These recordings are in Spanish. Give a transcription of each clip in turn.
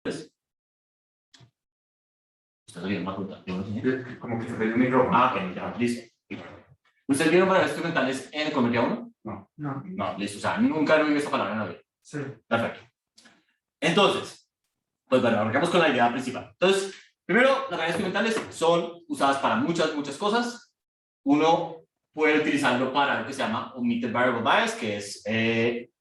¿Estás oyendo más preguntas? Como que se ve el micrófono. Ah, ok, ya, listo. ¿Ustedes vieron variables instrumentales en econometría 1? No. No, listo. O sea, nunca he oído esta palabra en la vida. Sí. Perfecto. Entonces, pues bueno, arrancamos con la idea principal. Entonces, primero, las variables instrumentales son usadas para muchas cosas. Uno puede utilizarlo para lo que se llama omitted variable bias, que es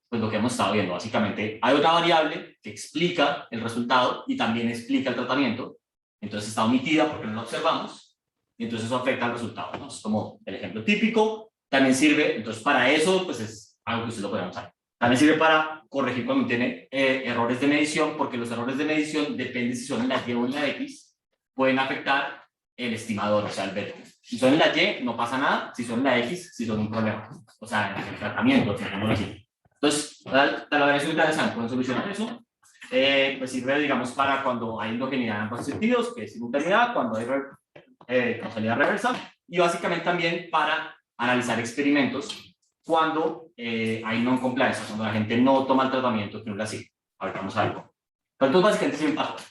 pues lo que hemos estado viendo. Básicamente, hay otra variable que explica el resultado y también explica el tratamiento. Entonces está omitida porque no la observamos, y entonces eso afecta al resultado, ¿no? Es como el ejemplo típico. También sirve, entonces para eso, pues es algo que ustedes lo pueden usar. También sirve para corregir cuando tiene errores de medición, porque los errores de medición, depende si son en la Y o en la X, pueden afectar el estimador, o sea, el vértice. Si son en la Y, no pasa nada. Si son en la X, sí son un problema. O sea, en el tratamiento, digámoslo así. Entonces, la variación interesante, pueden solucionar eso. Pues sirve, digamos, para cuando hay endogeneidad en ambos sentidos, que es simultaneidad, cuando hay causalidad reversa, y básicamente también para analizar experimentos cuando hay non-compliance, cuando la gente no toma el tratamiento que uno le sigue. Ahorita vamos a verlo. Pero entonces, básicamente sirven para todo.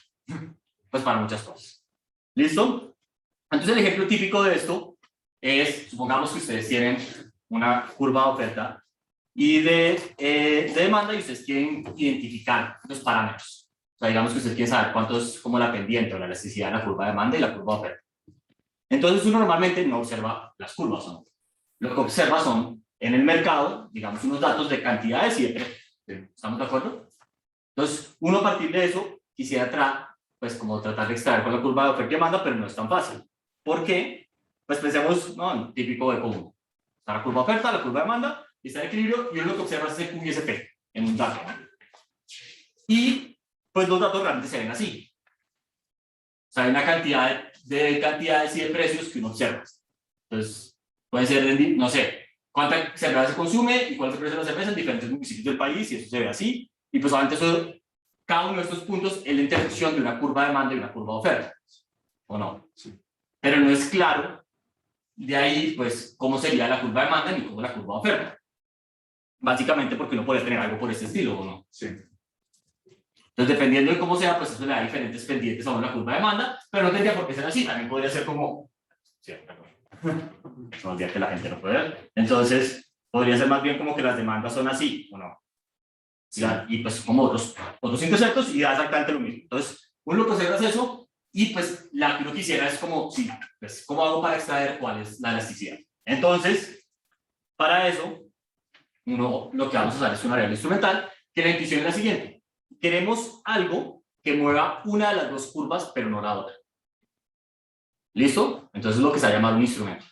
Pues para muchas cosas. ¿Listo? Entonces, el ejemplo típico de esto es, supongamos que ustedes tienen una curva de oferta y de demanda, y ustedes quieren identificar los parámetros. O sea, digamos que ustedes quieren saber cuánto es como la pendiente o la elasticidad de la curva de demanda y la curva de oferta. Entonces, uno normalmente no observa las curvas, ¿no? Lo que observa son, en el mercado, digamos, unos datos de cantidades y de precios. ¿Estamos de acuerdo? Entonces, uno a partir de eso quisiera pues como tratar de extraer con la curva de oferta y demanda, pero no es tan fácil. ¿Por qué? Pues pensemos, ¿no?, típico de común. Está la curva de oferta, la curva de demanda, y está el equilibrio, y uno lo que observa es el Q y ese P en un dato, ¿no? Y pues los datos realmente se ven así. O sea, hay una cantidad de cantidades y de precios que uno observa. Entonces, puede ser, no sé, cuánta cerveza se consume y cuál es el precio de la cerveza en diferentes municipios del país, y eso se ve así. Y pues solamente eso, cada uno de estos puntos es la intersección de una curva de demanda y una curva de oferta. ¿O no? Sí. Pero no es claro de ahí, pues, cómo sería la curva de demanda ni cómo la curva de oferta. Básicamente porque uno puede tener algo por este estilo, ¿o no? Sí. Entonces, dependiendo de cómo sea, pues eso le da diferentes pendientes a una curva de demanda, pero no tendría por qué ser así. También podría ser como... Sí, no olvida que la gente no puede ver. Entonces, podría ser más bien como que las demandas son así, ¿o no? Sí. Y pues como otros interceptos y da exactamente lo mismo. Entonces, uno lo que observa es eso, y pues la que uno quisiera es como, sí, pues, ¿cómo hago para extraer cuál es la elasticidad? Entonces, para eso, uno lo que vamos a usar es una variable instrumental, que la intuición es la siguiente. Queremos algo que mueva una de las dos curvas, pero no la otra. ¿Listo? Entonces es lo que se ha llamado un instrumento.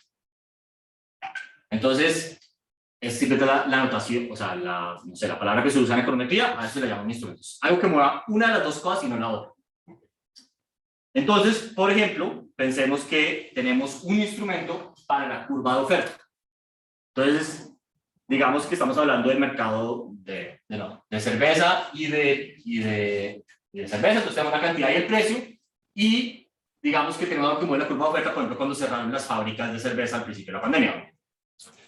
Entonces, es simplemente la notación, o sea, no sé, la palabra que se usa en econometría, a eso le llaman instrumentos. Algo que mueva una de las dos cosas y no la otra. Entonces, por ejemplo, pensemos que tenemos un instrumento para la curva de oferta. Entonces, digamos que estamos hablando del mercado de cerveza y de cerveza, entonces tenemos la cantidad y el precio, y digamos que tenemos algo que mueve la curva de oferta, por ejemplo, cuando cerraron las fábricas de cerveza al principio de la pandemia.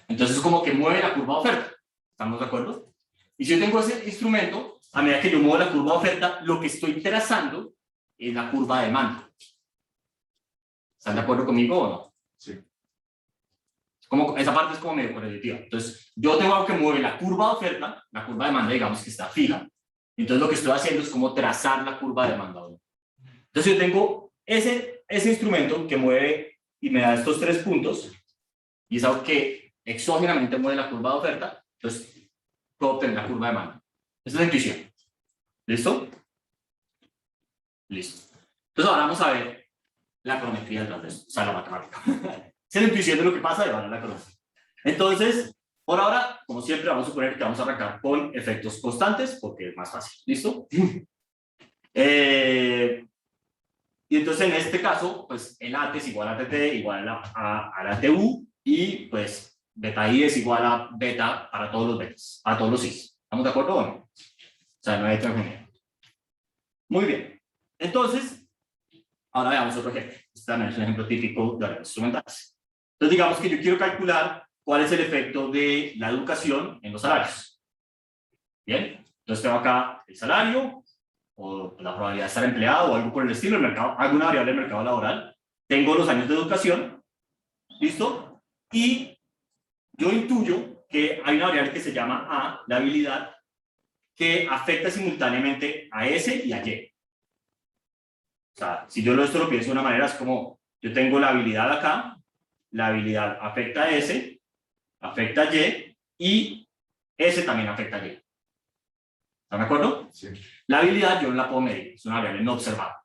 Entonces, como que mueve la curva de oferta. ¿Estamos de acuerdo? Y si yo tengo ese instrumento, a medida que yo muevo la curva de oferta, lo que estoy trazando es la curva de demanda. ¿Están de acuerdo conmigo o no? Sí. Esa parte es como medio correlativa. Entonces, yo tengo algo que mueve la curva de oferta, la curva de demanda, digamos que está fija. Entonces, lo que estoy haciendo es como trazar la curva de demanda. Entonces, yo tengo ese instrumento que mueve y me da estos tres puntos, y es algo que exógenamente mueve la curva de oferta, entonces puedo obtener la curva de demanda. Esa es la intuición. ¿Listo? Listo. Entonces ahora vamos a ver la econometría detrás de esto, o sea, la matemática. Esa es la intuición de lo que pasa y ahora la econometría. Entonces, por ahora, como siempre, vamos a suponer que vamos a arrancar con efectos constantes, porque es más fácil. ¿Listo? Y entonces en este caso, pues el AT es igual a TT igual a la TU, y pues beta I es igual a beta para todos los betas, para todos los I's. ¿Estamos de acuerdo o no? O sea, no hay heterogeneidad. Muy bien. Entonces, ahora veamos otro ejemplo. Este también es un ejemplo típico de las instrumentales. Entonces, digamos que yo quiero calcular cuál es el efecto de la educación en los salarios. Bien. Entonces tengo acá el salario, o la probabilidad de estar empleado o algo por el estilo, el mercado, alguna variable del mercado laboral, tengo los años de educación, ¿listo? Y yo intuyo que hay una variable que se llama A, la habilidad, que afecta simultáneamente a S y a Y. O sea, si yo esto lo pienso de una manera, es como, yo tengo la habilidad acá, la habilidad afecta a S, afecta a Y, y S también afecta a Y. ¿Están de acuerdo? Sí. La habilidad yo no la puedo medir, es una variable no observada.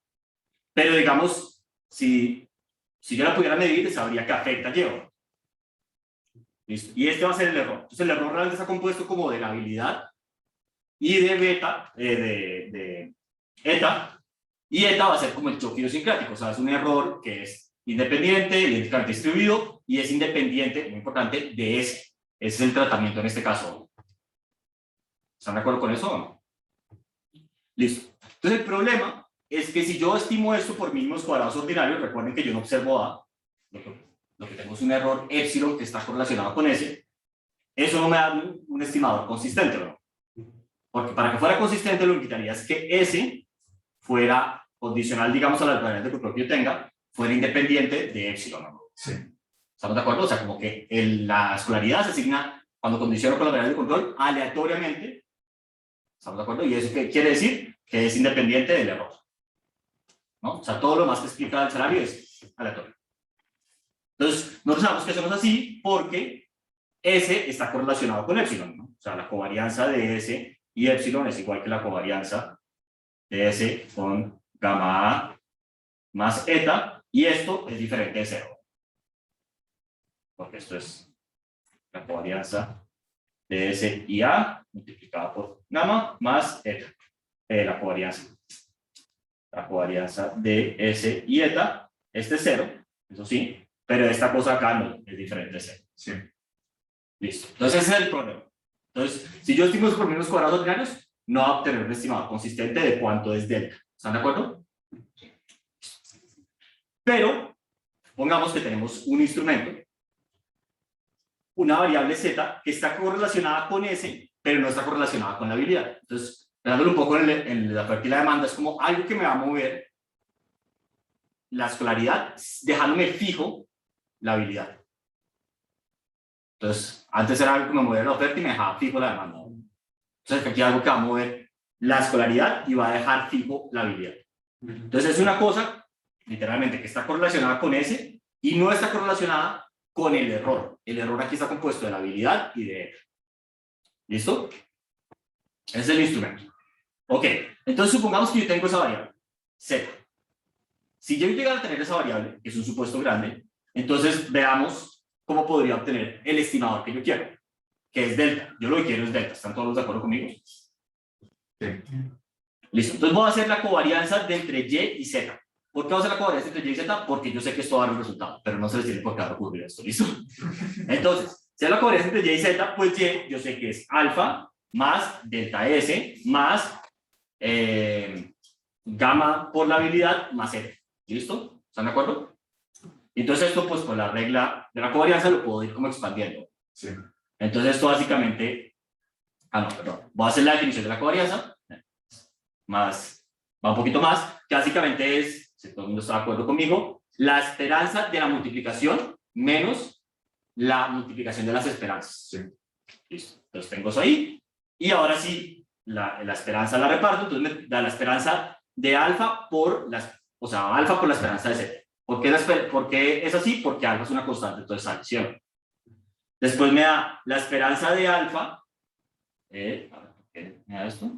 Pero digamos, si yo la pudiera medir, sabría que afecta a Y. ¿Listo? Y este va a ser el error. Entonces el error realmente está compuesto como de la habilidad y de beta, de eta, y eta va a ser como el choque idiosincrático, o sea, es un error que es independiente, idénticamente distribuido, y es independiente, muy importante, de ese. Ese es el tratamiento en este caso. ¿Están de acuerdo con eso o no? Listo. Entonces el problema es que si yo estimo esto por mínimos cuadrados ordinarios, recuerden que yo no observo A, lo que tengo es un error epsilon que está correlacionado con S, eso no me da un estimador consistente, ¿no? Porque para que fuera consistente lo que quitaría es que S fuera condicional, digamos, a las variables de control que yo tenga, fuera independiente de epsilon, ¿no? Sí. ¿Estamos de acuerdo? O sea, como que la escolaridad se asigna cuando condiciono con las variables de control aleatoriamente. ¿Estamos de acuerdo? Y eso qué quiere decir que es independiente del error, ¿no? O sea, todo lo más que explica el salario es aleatorio. Entonces, nosotros sabemos que eso no es así porque S está correlacionado con epsilon, ¿no? O sea, la covarianza de S y epsilon es igual que la covarianza de S con gamma A más eta, y esto es diferente de cero. Porque esto es la covarianza de S y A multiplicada por gamma más eta. La covarianza de S y eta, este es cero, eso sí, pero esta cosa acá no, es diferente de cero. Sí. Listo. Entonces ese es el problema. Entonces, si yo estimo por menos cuadrados ordinarios, no va a obtener un estimado consistente de cuánto es delta. ¿Están de acuerdo? Pero, pongamos que tenemos un instrumento, una variable z, que está correlacionada con S, pero no está correlacionada con la habilidad. Entonces, dándole un poco en la oferta y la demanda, es como algo que me va a mover la escolaridad, dejándome fijo la habilidad. Entonces, antes era algo que me movía la oferta y me dejaba fijo la demanda. Entonces, aquí hay algo que va a mover la escolaridad y va a dejar fijo la habilidad. Entonces, es una cosa, literalmente, que está correlacionada con S y no está correlacionada con el error. El error aquí está compuesto de la habilidad y de R. ¿Listo? Ese es el instrumento. Ok, entonces supongamos que yo tengo esa variable, Z. Si yo llegara a tener esa variable, que es un supuesto grande, entonces veamos cómo podría obtener el estimador que yo quiero, que es delta. Yo lo que quiero es delta. ¿Están todos de acuerdo conmigo? Sí. Listo. Entonces voy a hacer la covarianza de entre Y y Z. ¿Por qué voy a hacer la covarianza entre Y y Z? Porque yo sé que esto va a dar un resultado, pero no se les tiene por qué dar ocurrir esto. ¿Listo? Entonces, si es la covarianza entre Y y Z, pues Y yo sé que es alfa más delta S más gamma por la habilidad más Z. ¿Listo? ¿Están de acuerdo? Entonces esto, pues con la regla de la covarianza lo puedo ir como expandiendo. Sí. Entonces esto básicamente, perdón, voy a hacer la definición de la covarianza, más, va un poquito más, que básicamente es, si todo el mundo está de acuerdo conmigo, la esperanza de la multiplicación menos la multiplicación de las esperanzas. Sí. Listo. Entonces tengo eso ahí, y ahora sí, la esperanza la reparto, entonces me da la esperanza de alfa por o sea, alfa por la esperanza de Z. ¿Por qué es así? Porque alfa es una constante, entonces adición. Después me da la esperanza de alfa. ¿Qué me da esto?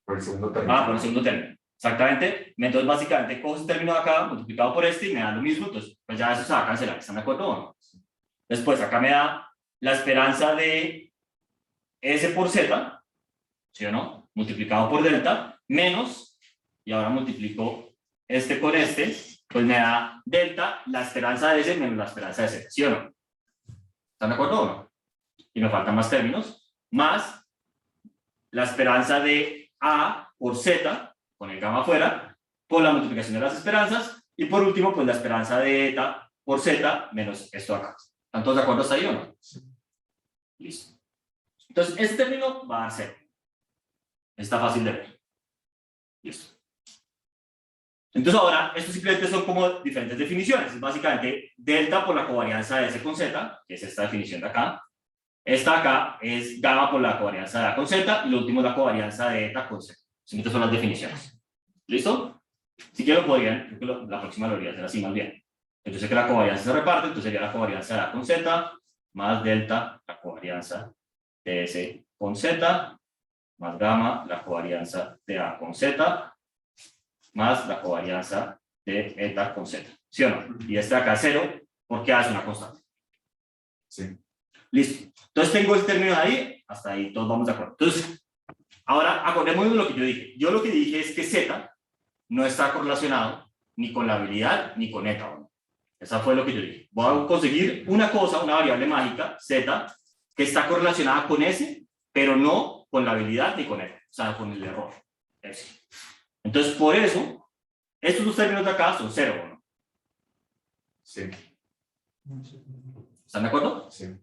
Por el segundo término. Por el segundo término. Exactamente. Entonces, básicamente, cojo este término de acá, multiplicado por este, y me da lo mismo. Entonces, pues ya eso se va a cancelar. ¿Están de acuerdo o no? Después, acá me da la esperanza de S por Z, ¿sí o no? Multiplicado por delta, menos, y ahora multiplico este por este, pues me da delta, la esperanza de S menos la esperanza de Z, ¿sí o no? ¿Están de acuerdo o no? Y me faltan más términos, más la esperanza de A por Z, con el gamma afuera, por la multiplicación de las esperanzas, y por último, pues la esperanza de eta por Z menos esto acá. ¿Están todos de acuerdo hasta ahí o no? Sí. Listo. Entonces, este término va a dar 0. Está fácil de ver. Listo. Entonces ahora, estos simplemente son como diferentes definiciones. Es básicamente delta por la covarianza de S con Z, que es esta definición de acá. Esta acá es gamma por la covarianza de A con Z, y lo último es la covarianza de eta con Z. Simplemente son las definiciones. ¿Listo? Si quiero lo podrían, creo que la próxima lo debería hacer así más bien. Entonces sé que la covarianza se reparte, entonces sería la covarianza de A con Z, más delta, la covarianza de S con Z, más gamma, la covarianza de A con Z, más la covarianza de eta con Z. ¿Sí o no? Y este acá 0, porque A es una constante. Sí. Listo. Entonces tengo el término de ahí, hasta ahí todos vamos de acuerdo. Entonces, ahora acordémonos de lo que yo dije. Yo lo que dije es que Z no está correlacionado ni con la habilidad ni con eta. Esa fue lo que yo dije. Voy a conseguir una cosa, una variable mágica, Z, que está correlacionada con S, pero no con la habilidad ni con eta, o sea, con el error. S. Entonces, por eso, estos dos términos de acá son 0, ¿no? Sí. ¿Están de acuerdo? Sí.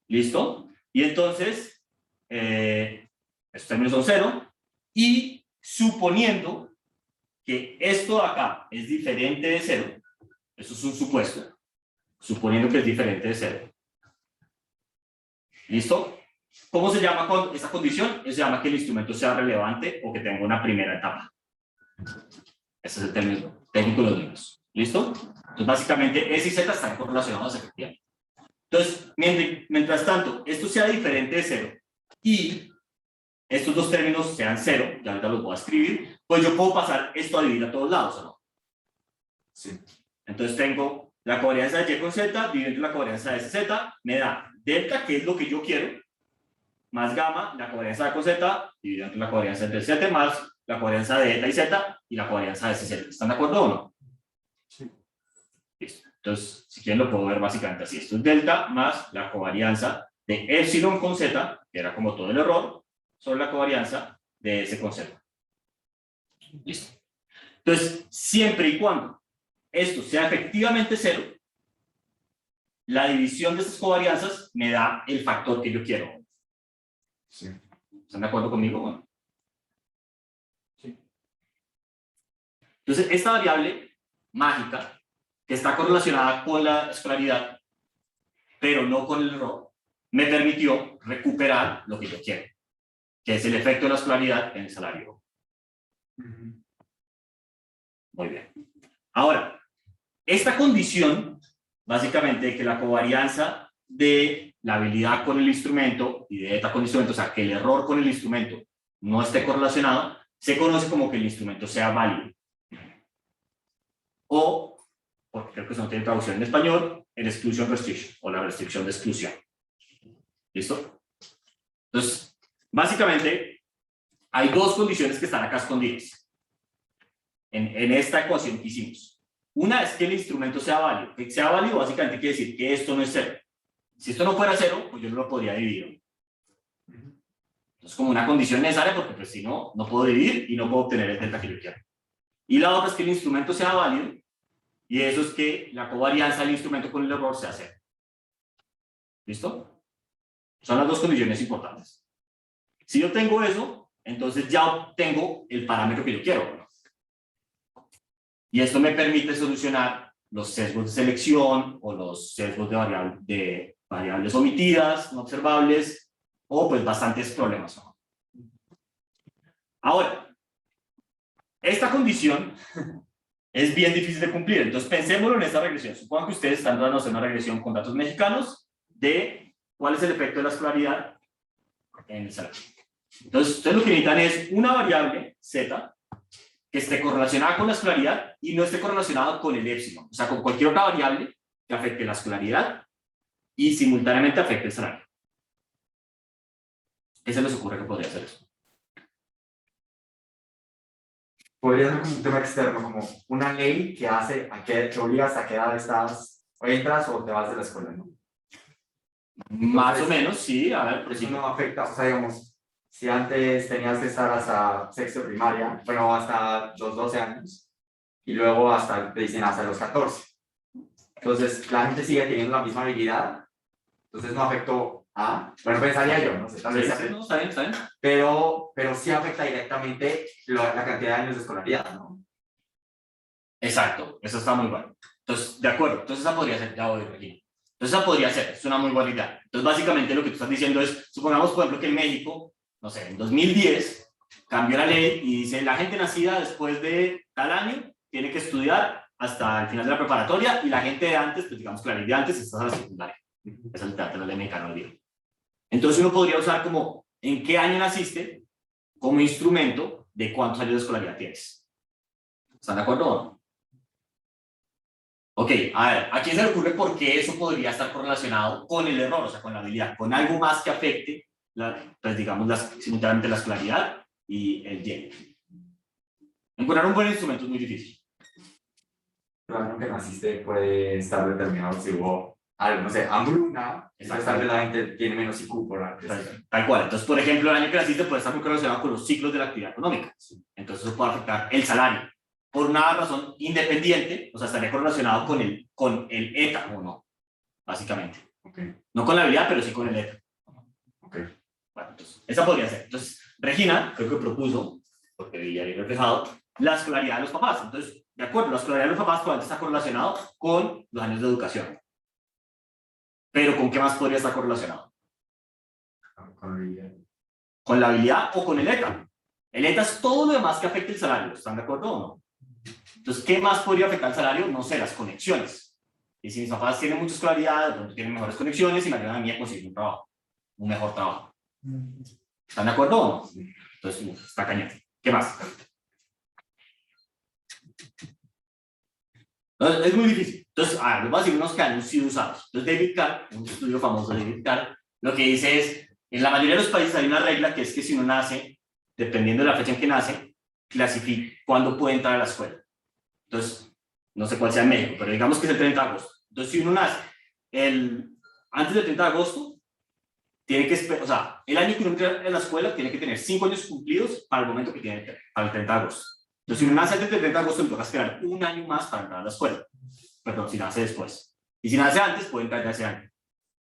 ¿Listo? Y entonces, estos términos son 0, y suponiendo que esto de acá es diferente de 0, eso es un supuesto, suponiendo que es diferente de 0. ¿Listo? ¿Cómo se llama esta condición? Se llama que el instrumento sea relevante o que tenga una primera etapa. Ese es el término técnico de los libros. ¿Listo? Entonces, básicamente, S y Z están correlacionados efectivamente. Entonces, mientras tanto, esto sea diferente de 0 y estos dos términos sean 0, ya ahorita los voy a escribir, pues yo puedo pasar esto a dividir a todos lados, ¿o no? Sí. Entonces tengo la covarianza de Y con Z dividido la covarianza de SZ, me da delta, que es lo que yo quiero, más gamma, la covarianza de A con Z, dividido entre la covarianza entre Z, más la covarianza de eta y Z y la covarianza de SZ. ¿Están de acuerdo o no? Sí. Listo. Entonces, si quieren lo puedo ver básicamente así. Esto es delta más la covarianza de epsilon con Z, que era como todo el error, sobre la covarianza de S con Z. Listo. Entonces, siempre y cuando esto sea efectivamente 0, la división de estas covarianzas me da el factor que yo quiero. Sí. ¿Están de acuerdo conmigo? Bueno. Sí. Entonces, esta variable mágica, que está correlacionada con la escolaridad, pero no con el error, me permitió recuperar lo que yo quiero, que es el efecto de la escolaridad en el salario. Muy bien. Ahora, esta condición, básicamente, de que la covarianza de la habilidad con el instrumento y de eta con el instrumento, o sea, que el error con el instrumento no esté correlacionado, se conoce como que el instrumento sea válido. O, porque creo que eso no tiene traducción en español, el exclusion restriction, o la restricción de exclusión. ¿Listo? Entonces, básicamente, hay dos condiciones que están acá escondidas en esta ecuación que hicimos. Una es que el instrumento sea válido. Que sea válido básicamente quiere decir que esto no es 0. Si esto no fuera 0, pues yo no lo podría dividir. Entonces, como una condición necesaria, porque pues si no, no puedo dividir y no puedo obtener el delta que yo quiero. Y la otra es que el instrumento sea válido, y eso es que la covarianza del instrumento con el error sea 0. ¿Listo? Son las dos condiciones importantes. Si yo tengo eso, entonces ya obtengo el parámetro que yo quiero, ¿no? Y esto me permite solucionar los sesgos de selección o los sesgos de variables omitidas, no observables, o pues bastantes problemas, ¿no? Ahora, esta condición es bien difícil de cumplir, entonces pensémoslo en esta regresión. Supongan que ustedes están dando una regresión con datos mexicanos de cuál es el efecto de la escolaridad en el salario. Entonces, ustedes lo que necesitan es una variable, z, que esté correlacionada con la escolaridad y no esté correlacionada con el épsilon, o sea, con cualquier otra variable que afecte la escolaridad y simultáneamente afecte el salario. ¿Qué se les ocurre que podría ser eso? Podría ser como un tema externo, como una ley que hace que obligas a qué edad estás, o entras o te vas de la escuela, ¿no? Más o menos, sí, a ver, por Eso ejemplo. no afecta, o sea, digamos, si antes tenías que estar hasta sexto primaria, bueno, hasta los 12 años, y luego hasta, te dicen, hasta los 14. Entonces, la gente sigue teniendo la misma habilidad, entonces no afectó a, bueno, pensaría yo, no sé, tal vez Sí, no, está bien, está bien. pero sí afecta directamente la cantidad de años de escolaridad, ¿no? Exacto, eso está muy bueno. Entonces, de acuerdo, entonces esa podría ser, ya voy, Regina. Entonces esa podría ser, es una muy buena idea. Entonces básicamente lo que tú estás diciendo es, supongamos por ejemplo que en México, no sé, en 2010 cambió la ley y dice la gente nacida después de tal año tiene que estudiar hasta el final de la preparatoria y la gente de antes, pues digamos que la ley de antes está a la secundaria. Esa es la ley mexicana del día. Entonces uno podría usar como en qué año naciste como instrumento de cuántos años de escolaridad tienes. ¿Están de acuerdo o no? Ok, a ver, ¿a quién se le ocurre por qué eso podría estar correlacionado con el error, o sea, con la habilidad, con algo más que afecte, pues digamos, simultáneamente la escolaridad y el Y? Encontrar un buen instrumento es muy difícil. El año que naciste puede estar determinado si hubo algo, no sé, hambruna, entonces tal vez la gente tiene menos IQ por antes. Tal cual. Entonces, por ejemplo, el año que naciste puede estar muy correlacionado con los ciclos de la actividad económica. Entonces, eso puede afectar el salario. Por una razón independiente, o sea, estaría correlacionado con el ETA, ¿o no? Básicamente. Okay. No con la habilidad, pero sí con el ETA. Okay. Bueno, entonces, esa podría ser. Entonces, Regina, creo que propuso, porque veía ahí reflejado, la escolaridad de los papás. Entonces, de acuerdo, la escolaridad de los papás probablemente está correlacionado con los años de educación. Pero, ¿con qué más podría estar correlacionado? Con la habilidad o con el ETA. El ETA es todo lo demás que afecta el salario. ¿Están de acuerdo o no? Entonces, ¿qué más podría afectar el salario? No sé, las conexiones. Y si mis papás tienen mucha escolaridad, de pronto tienen mejores conexiones y me ayudan a mí a conseguir un trabajo, un mejor trabajo. ¿Están de acuerdo o no? Entonces, está cañón. ¿Qué más? Entonces, es muy difícil. Entonces, a ver, les voy a decir unos que han sido usados. Entonces, David Carr, un estudio famoso de David Carr, lo que dice es, en la mayoría de los países hay una regla que es que si uno nace, dependiendo de la fecha en que nace, clasifica cuándo puede entrar a la escuela. Entonces, no sé cuál sea en México, pero digamos que es el 30 de agosto. Entonces, si uno nace antes del 30 de agosto, tiene que esperar, o sea, el año que uno entra en la escuela tiene que tener 5 años cumplidos para el momento que tiene, para el 30 de agosto. Entonces, si uno nace antes del 30 de agosto, le toca esperar un año más para entrar a la escuela. Perdón, si nace después. Y si nace antes, puede entrar ya ese año.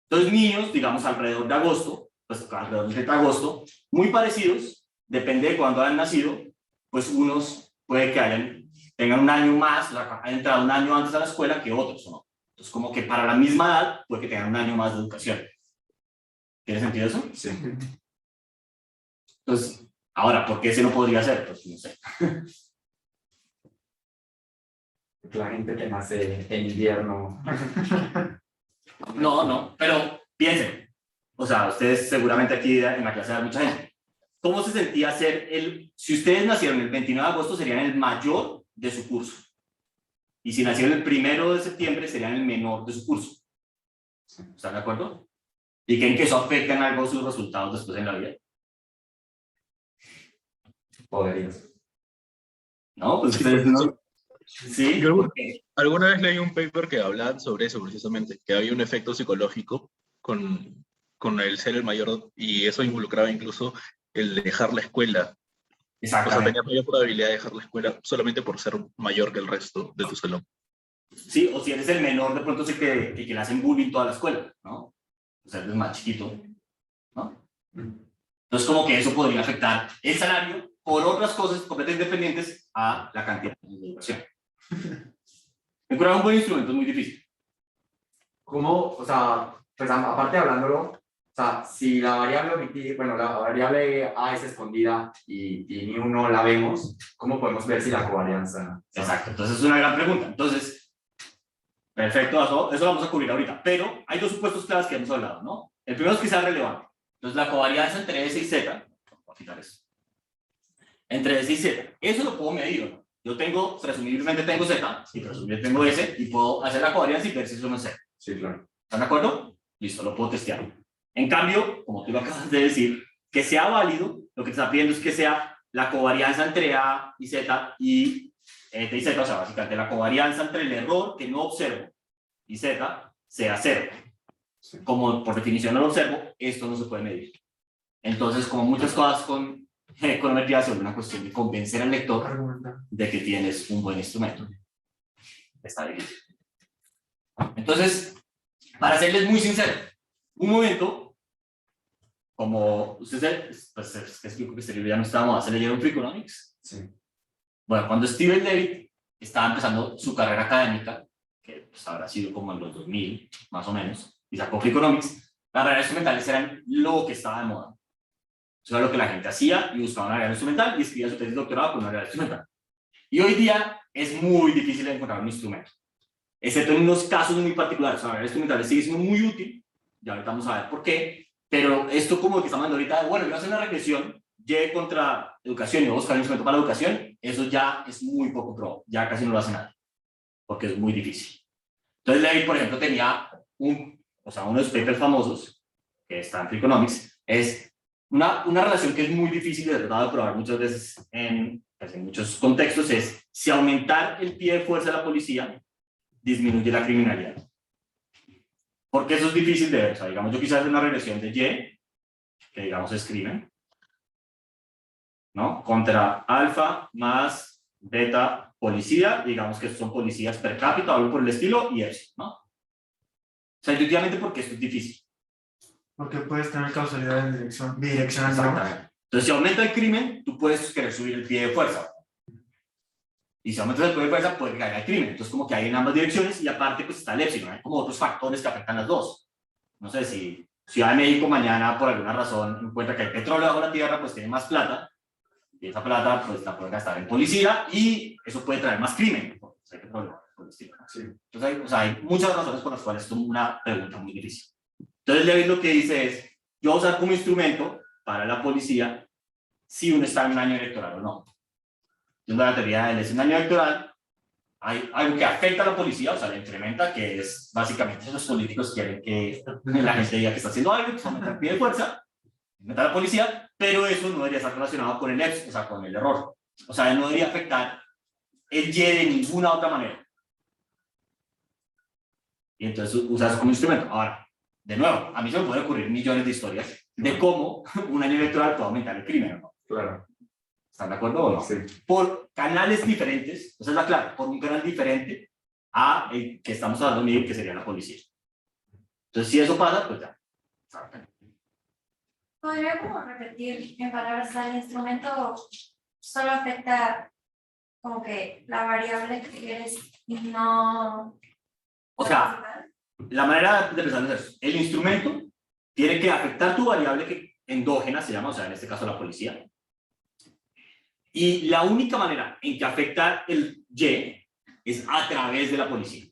Entonces, niños, digamos, alrededor de agosto, pues alrededor del 30 de agosto, muy parecidos, depende de cuándo hayan nacido, pues unos puede que tengan un año más, hayan entrado un año antes a la escuela que otros, ¿no? Entonces, como que para la misma edad, puede que tengan un año más de educación. ¿Tiene sentido eso? Sí. Entonces, ahora, ¿por qué ese no podría ser? Pues no sé. La gente que nace en invierno. No, pero piensen. O sea, ustedes seguramente aquí en la clase hay mucha gente. ¿Cómo se sentía ser si ustedes nacieron el 29 de agosto, serían el mayor de su curso? Y si nacieron el 1 de septiembre, serían el menor de su curso. ¿Están de acuerdo? ¿Y creen que eso afecta en algo sus resultados después en la vida? Podrías. No, pues ustedes no. Sí, alguna vez leí un paper que hablaba sobre eso precisamente, que había un efecto psicológico con el ser el mayor, y eso involucraba incluso el dejar la escuela. Exactamente. O sea, tenías mayor probabilidad de dejar la escuela solamente por ser mayor que el resto de tu salón. Sí, o si eres el menor, de pronto sí que le hacen bullying toda la escuela, ¿no? O sea, eres más chiquito, ¿no? Entonces, como que eso podría afectar el salario por otras cosas completamente independientes a la cantidad de educación. Encontrar un buen instrumento es muy difícil. ¿Cómo, o sea, pues aparte de hablándolo, o sea, si la variable omitida, bueno, la variable A es escondida y ni uno la vemos, ¿cómo podemos ver si la covarianza? Exacto, entonces es una gran pregunta. Entonces, perfecto, eso lo vamos a cubrir ahorita, pero hay dos supuestos claves que hemos hablado, ¿no? El primero es que sea relevante. Entonces, la covarianza entre S y Z, voy a quitar eso. Entre S y Z, eso lo puedo medir, ¿no? Yo presumiblemente tengo Z, y presumiblemente tengo S, y puedo hacer la covarianza y ver si eso no es Z. Sí, claro. ¿Están de acuerdo? Listo, lo puedo testear. En cambio, como tú lo acabas de decir, que sea válido, lo que te está pidiendo es que sea la covarianza entre A y Z y T y Z, o sea, básicamente la covarianza entre el error que no observo y Z sea 0. Sí. Como por definición no lo observo, esto no se puede medir. Entonces, como muchas cosas con econometría, es una cuestión de convencer al lector de que tienes un buen instrumento. Está bien. Entonces, para serles muy sincero, un momento, como ustedes, pues es que este libro ya no estaba, ¿se leyeron Freakonomics? Sí. Bueno, cuando Steve Levitt estaba empezando su carrera académica, que pues, habrá sido como en los 2000, más o menos, y sacó Freakonomics, las variables instrumentales eran lo que estaba de moda. Eso era lo que la gente hacía y buscaba una variable instrumental y escribía su tesis de doctorado con una variable instrumental. Y hoy día es muy difícil encontrar un instrumento, excepto en unos casos muy particulares. La variable instrumental sigue siendo muy útil, ya ahorita vamos a ver por qué, pero esto como que estamos hablando ahorita, bueno, yo voy a hacer una regresión, Y contra educación y voy a buscar un instrumento para la educación, eso ya es muy poco probado, ya casi no lo hace nadie, porque es muy difícil. Entonces Levi, por ejemplo, tenía uno de los papers famosos, que está en Freakonomics, es una relación que es muy difícil de tratar de probar muchas veces en muchos contextos, es si aumentar el pie de fuerza de la policía disminuye la criminalidad. Porque eso es difícil de ver. O sea, digamos, yo quise hacer una regresión de Y, que digamos es crimen, ¿no? Contra alfa más beta policía, digamos que son policías per cápita o algo por el estilo, y eso, ¿no? O sea, intuitivamente porque esto es difícil. Porque puedes tener causalidad en bidireccional. Exactamente. Entonces, si aumenta el crimen, tú puedes querer subir el pie de fuerza. Y si aumentas el pie de fuerza, puede caer el crimen. Entonces, como que hay en ambas direcciones, y aparte, pues está el épsilon. Hay como otros factores que afectan las dos. No sé, si Ciudad de México mañana, por alguna razón, encuentra que hay petróleo bajo la tierra, pues tiene más plata. Y esa plata, pues la puede gastar en policía, y eso puede traer más crimen. Porque hay petróleo por el estilo. Sí. Entonces, hay muchas razones por las cuales esto es una pregunta muy difícil. Entonces, Levi lo que dice es, yo voy a usar como instrumento para la policía si uno está en un año electoral o no. Entonces, la teoría de él es un año electoral, hay algo que afecta a la policía, o sea, le incrementa, que es básicamente los políticos quieren que la gente diga que está haciendo algo, que se aumenta el pie de fuerza, aumenta a la policía, pero eso no debería estar relacionado con el EPS, o sea, con el error. O sea, no debería afectar el Y de ninguna otra manera. Y entonces usa eso como instrumento. Ahora, de nuevo, a mí se me pueden ocurrir millones de historias de cómo un año electoral puede aumentar el crimen, ¿no? Claro. ¿Están de acuerdo o no? Sí. Por canales diferentes, esa es la clave, por un canal diferente a el que estamos hablando de que sería la policía. Entonces, si eso pasa, pues ya. ¿Podría como repetir en palabras, el instrumento solo afecta como que la variable que quieres y no... O sea, la manera de pensar es eso. El instrumento tiene que afectar tu variable que endógena, se llama, o sea, en este caso la policía. Y la única manera en que afecta el Y es a través de la policía.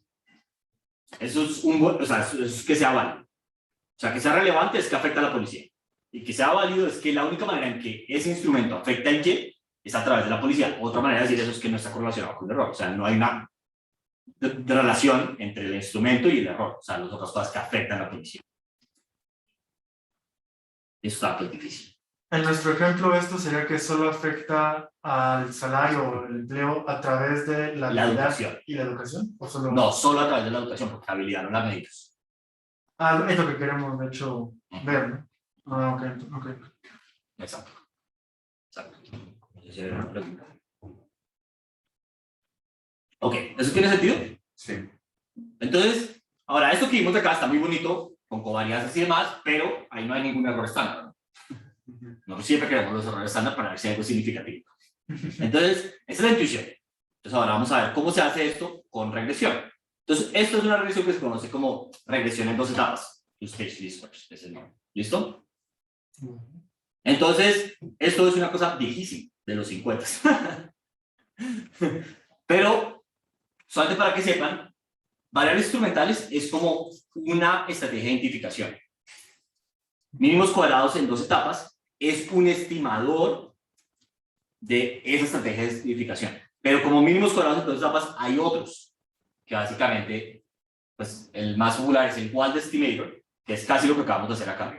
Eso es o sea, eso es que sea válido. O sea, que sea relevante es que afecta a la policía. Y que sea válido es que la única manera en que ese instrumento afecta el Y es a través de la policía. Otra manera de decir eso es que no está correlacionado con el error. O sea, no hay una de relación entre el instrumento y el error. O sea, las otras cosas que afectan a la policía. Eso está pues difícil. En nuestro ejemplo, esto sería que solo afecta al salario o el empleo a través de la educación. ¿Y la educación? ¿O solo... No, solo a través de la educación, porque la habilidad no la medimos. Ah, es lo que queremos, de hecho, ver, ¿no? Ah, ok. Exacto. Esa era una pregunta. Ok, ¿eso tiene sentido? Sí. Entonces, ahora, esto que vimos acá está muy bonito, con covarianzas y demás, pero ahí no hay ningún error estándar. No siempre queremos los errores estándar para ver si hay algo significativo. Entonces, esa es la intuición. Entonces, ahora vamos a ver cómo se hace esto con regresión. Entonces, esto es una regresión que se conoce como regresión en dos etapas. Two-stage least squares, es el nombre. ¿Listo? Entonces, esto es una cosa viejísima de los 50. Pero, solamente para que sepan, variables instrumentales es como una estrategia de identificación. Mínimos cuadrados en dos etapas es un estimador de esa estrategia de identificación. Pero como mínimos cuadrados en dos etapas hay otros, que básicamente, pues el más popular es el Wald Estimator, que es casi lo que acabamos de hacer acá.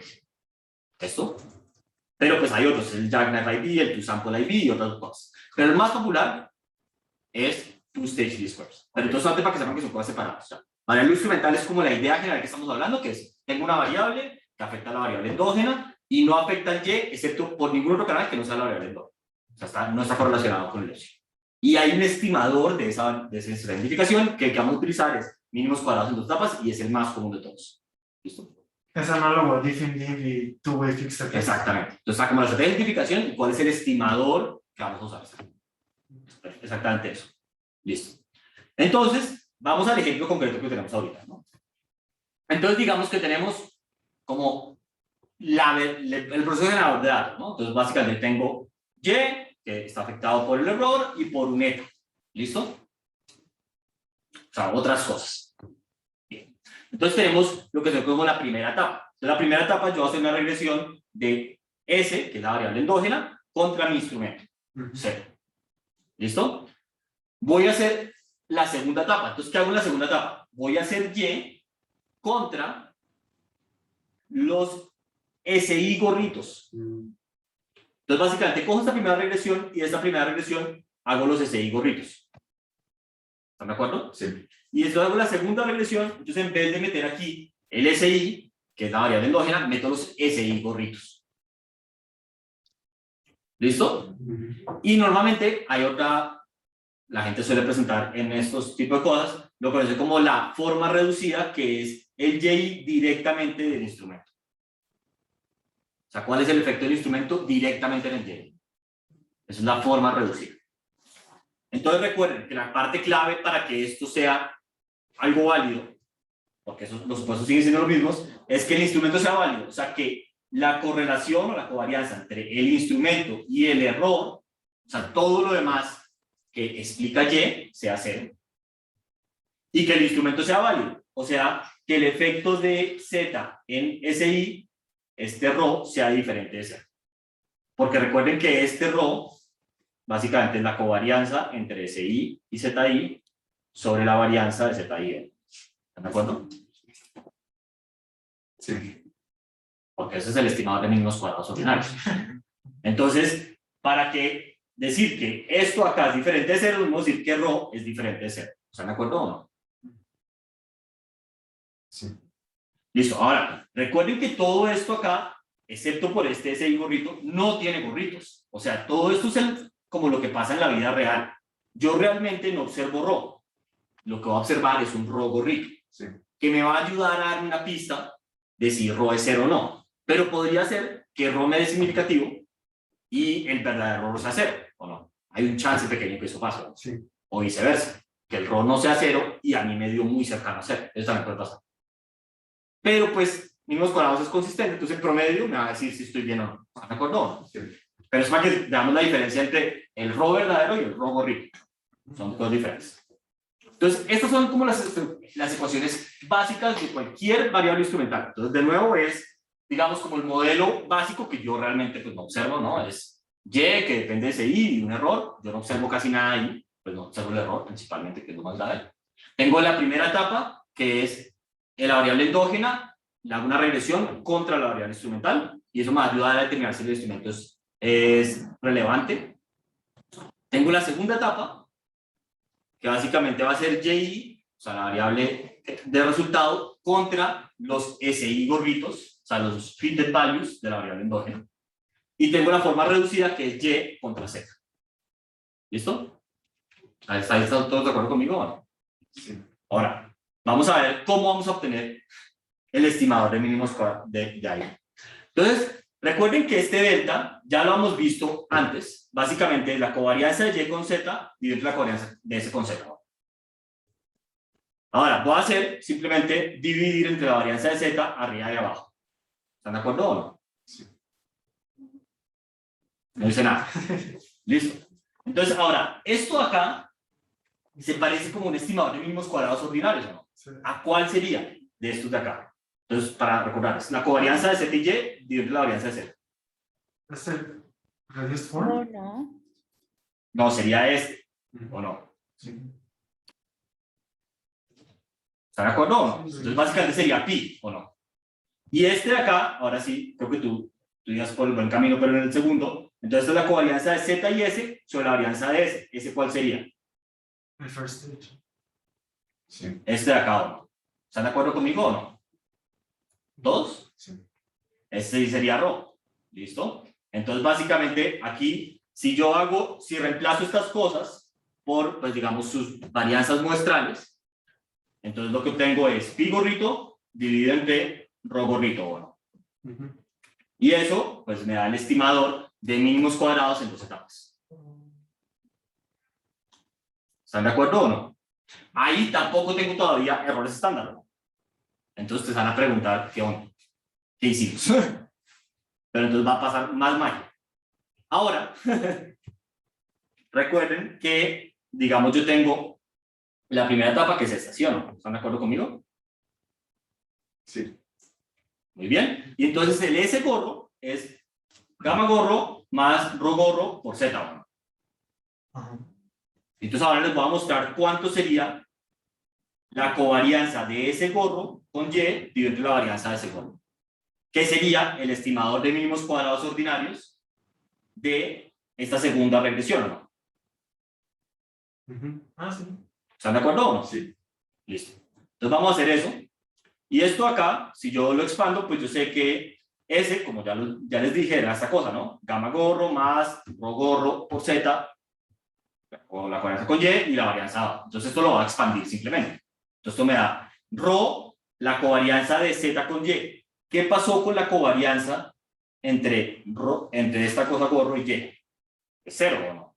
¿Esto? Pero pues hay otros, el Jackknife IB, el TwoSample IB y otras cosas. Pero el más popular es Two-Stage Least Squares. Pero entonces, antes para que sepan que son cosas separadas. O sea, variable instrumental es como la idea general que estamos hablando, que es, tengo una variable que afecta a la variable endógena y no afecta al Y, excepto por ningún otro canal que no sea la variable endógena. O sea, no está correlacionado con el épsilon. Y hay un estimador de esa identificación que el que vamos a utilizar es mínimos cuadrados en dos etapas y es el más común de todos. ¿Listo? Es análogo a diff-in-diff y two-way fixed. Exactamente. Entonces está como la estrategia de identificación y cuál es el estimador que vamos a usar. Exactamente eso. Listo. Entonces, vamos al ejemplo concreto que tenemos ahorita, ¿no? Entonces, digamos que tenemos como el proceso generador de datos, ¿no? Entonces, básicamente tengo Y, que está afectado por el error, y por un ETA. ¿Listo? O sea, otras cosas. Bien. Entonces, tenemos lo que se llama la primera etapa. En la primera etapa, yo voy a hacer una regresión de S, que es la variable endógena, contra mi instrumento. C. ¿Listo? Voy a hacer la segunda etapa. Entonces, ¿qué hago en la segunda etapa? Voy a hacer Y contra los SI gorritos. Entonces, básicamente, cojo esta primera regresión y de esta primera regresión hago los SI gorritos. ¿Están de acuerdo? Sí. Y después hago la segunda regresión, entonces en vez de meter aquí el SI, que es la variable endógena, meto los SI gorritos. ¿Listo? Y normalmente hay otra, la gente suele presentar en estos tipos de cosas, lo que conoce como la forma reducida, que es el Y directamente del instrumento. O sea, ¿cuál es el efecto del instrumento directamente en el Y? Esa es la forma reducida. Entonces recuerden que la parte clave para que esto sea algo válido, porque eso, los supuestos siguen siendo los mismos, es que el instrumento sea válido. O sea, que la correlación o la covarianza entre el instrumento y el error, o sea, todo lo demás que explica Y, sea cero. Y que el instrumento sea válido. O sea, que el efecto de Z en SI, este ρ, sea diferente de cero. Porque recuerden que este ρ, básicamente es la covarianza entre SI y ZI sobre la varianza de ZI. ¿Están de acuerdo? Sí. Porque ese es el estimado de mínimos cuadrados ordinarios. Entonces, para que decir que esto acá es diferente de cero, debemos decir que ρ es diferente de cero. ¿Están de acuerdo o no? Sí. Listo. Ahora, recuerden que todo esto acá, excepto por este SI gorrito, no tiene gorritos. O sea, todo esto es como lo que pasa en la vida real. Yo realmente no observo ρ. Lo que voy a observar es un ρ gorrito. Sí. Que me va a ayudar a darme una pista de si ρ es cero o no. Pero podría ser que ρ me dé significativo y el verdadero ρ sea cero, ¿o no? Hay un chance pequeño que eso pase, ¿no? Sí. O viceversa, que el ρ no sea cero y a mí me dio muy cercano a cero. Eso también puede pasar. Pero pues, mínimos cuadrados es consistente, entonces el promedio me va a decir si estoy bien o no. ¿Están de acuerdo o no? Sí. Pero es para que veamos la diferencia entre el ρ verdadero y el ρ gorrito. Son cosas diferentes. Entonces, estas son como las ecuaciones básicas de cualquier variable instrumental. Entonces, de nuevo, es, digamos, como el modelo básico que yo realmente pues, no observo, ¿no? Es Y, que depende de ese I, y un error. Yo no observo casi nada ahí, pues no observo el error, principalmente, que es lo más grave. Tengo la primera etapa, que es la variable endógena, le hago una regresión contra la variable instrumental, y eso me va a ayudar a determinar si el instrumento es relevante. Tengo la segunda etapa, que básicamente va a ser Y, o sea, la variable de resultado, contra los SI gorritos, o sea, los fitted values de la variable endógena. Y tengo la forma reducida, que es Y contra Z. ¿Listo? ¿Están todos de acuerdo conmigo o no? Sí. Ahora, vamos a ver cómo vamos a obtener el estimador de mínimos de Y. Entonces, recuerden que este delta ya lo hemos visto antes. Básicamente, la covarianza de Y con Z dividido la covarianza de S con Z. Ahora, voy a hacer simplemente dividir entre la varianza de Z arriba y abajo. ¿Están de acuerdo o no? Sí. No dice nada. Listo. Entonces, ahora, esto acá se parece como un estimador de mínimos cuadrados ordinarios, ¿o no? Sí. ¿A cuál sería de estos de acá? Entonces, para recordarles, la covarianza de Z y Y dividido entre la varianza de Z. ¿Es el reduced ¿O form? no? No, sería este, ¿o no? Sí. ¿Están de acuerdo o no? Entonces, básicamente sería pi, ¿o no? Y este de acá, ahora sí, creo que tú ibas por el buen camino, pero en el segundo. Entonces, esta es la covarianza de Z y S sobre la varianza de S. ¿Ese cuál sería? El first stage. Sí. Este de acá, ¿o no? ¿Están de acuerdo conmigo o no? ¿Todos? Sí. Este sí sería ρ. ¿Listo? Entonces, básicamente, aquí, si reemplazo estas cosas por, pues digamos, sus varianzas muestrales, entonces lo que obtengo es pi gorrito dividido entre ρ gorrito, ¿o no? Y eso, pues me da el estimador de mínimos cuadrados en dos etapas. ¿Están de acuerdo o no? Ahí tampoco tengo todavía errores estándar, ¿no? Entonces te van a preguntar, ¿qué onda? ¿Qué hicimos? Pero entonces va a pasar más magia. Ahora, recuerden que, digamos, yo tengo la primera etapa que es esta, ¿sí o no? ¿Están de acuerdo conmigo? Sí. Muy bien. Y entonces el S gorro es gamma gorro más rho gorro por Z. ¿No? Ajá. Entonces ahora les voy a mostrar cuánto sería la covarianza de ese gorro con Y dividido entre la varianza de ese gorro, que sería el estimador de mínimos cuadrados ordinarios de esta segunda regresión, ¿no? Ah, sí. ¿Están de acuerdo o no? Sí. Listo. Entonces vamos a hacer eso. Y esto acá, si yo lo expando, pues yo sé que S, como ya les dije, era esta cosa, ¿no? Gamma gorro más rho gorro por Z, o la varianza con Y la varianza A. Entonces esto lo va a expandir simplemente. Entonces esto me da rho, la covarianza de Z con Y. ¿Qué pasó con la covarianza entre esta cosa gorro y Y? ¿Es cero o no?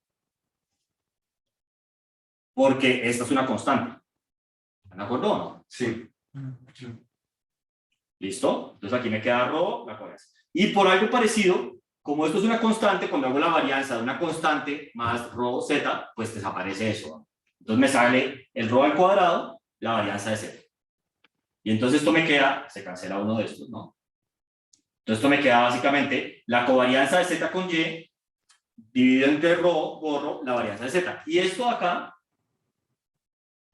Porque esta es una constante. ¿Están de acuerdo o no? Sí. ¿Listo? Entonces aquí me queda rho, la covarianza. Y por algo parecido, como esto es una constante, cuando hago la varianza de una constante más rho z, pues desaparece eso, ¿no? Entonces me sale el rho al cuadrado, la varianza de z. Y entonces esto me queda, se cancela uno de estos, ¿no? Entonces esto me queda básicamente la covarianza de z con y dividido entre rho, gorro, la varianza de z. Y esto acá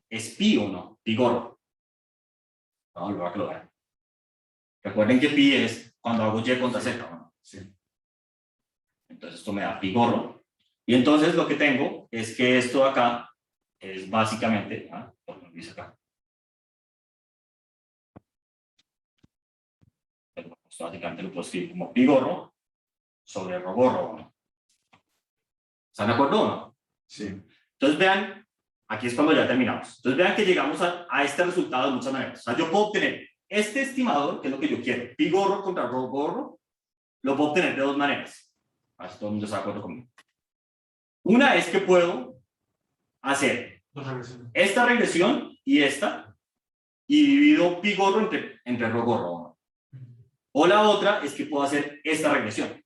es pi o no, pi gorro. Vamos a volver a que lo vean. Recuerden que pi es cuando hago y contra z, ¿no? Sí. Entonces esto me da pi gorro. Y entonces lo que tengo es que esto de acá es básicamente, lo dice acá. Esto básicamente lo puedo escribir como pi gorro sobre rho gorro, ¿no? ¿Están de acuerdo o no? Sí. Entonces vean, aquí es cuando ya terminamos. Entonces vean que llegamos a este resultado de muchas maneras. O sea, yo puedo obtener este estimador, que es lo que yo quiero, pi gorro contra rho gorro, lo puedo obtener de dos maneras. A ver si todo el mundo está de acuerdo conmigo. Una es que puedo hacer esta regresión y esta, y divido pi gorro entre rho gorro, ¿no? O la otra es que puedo hacer esta regresión.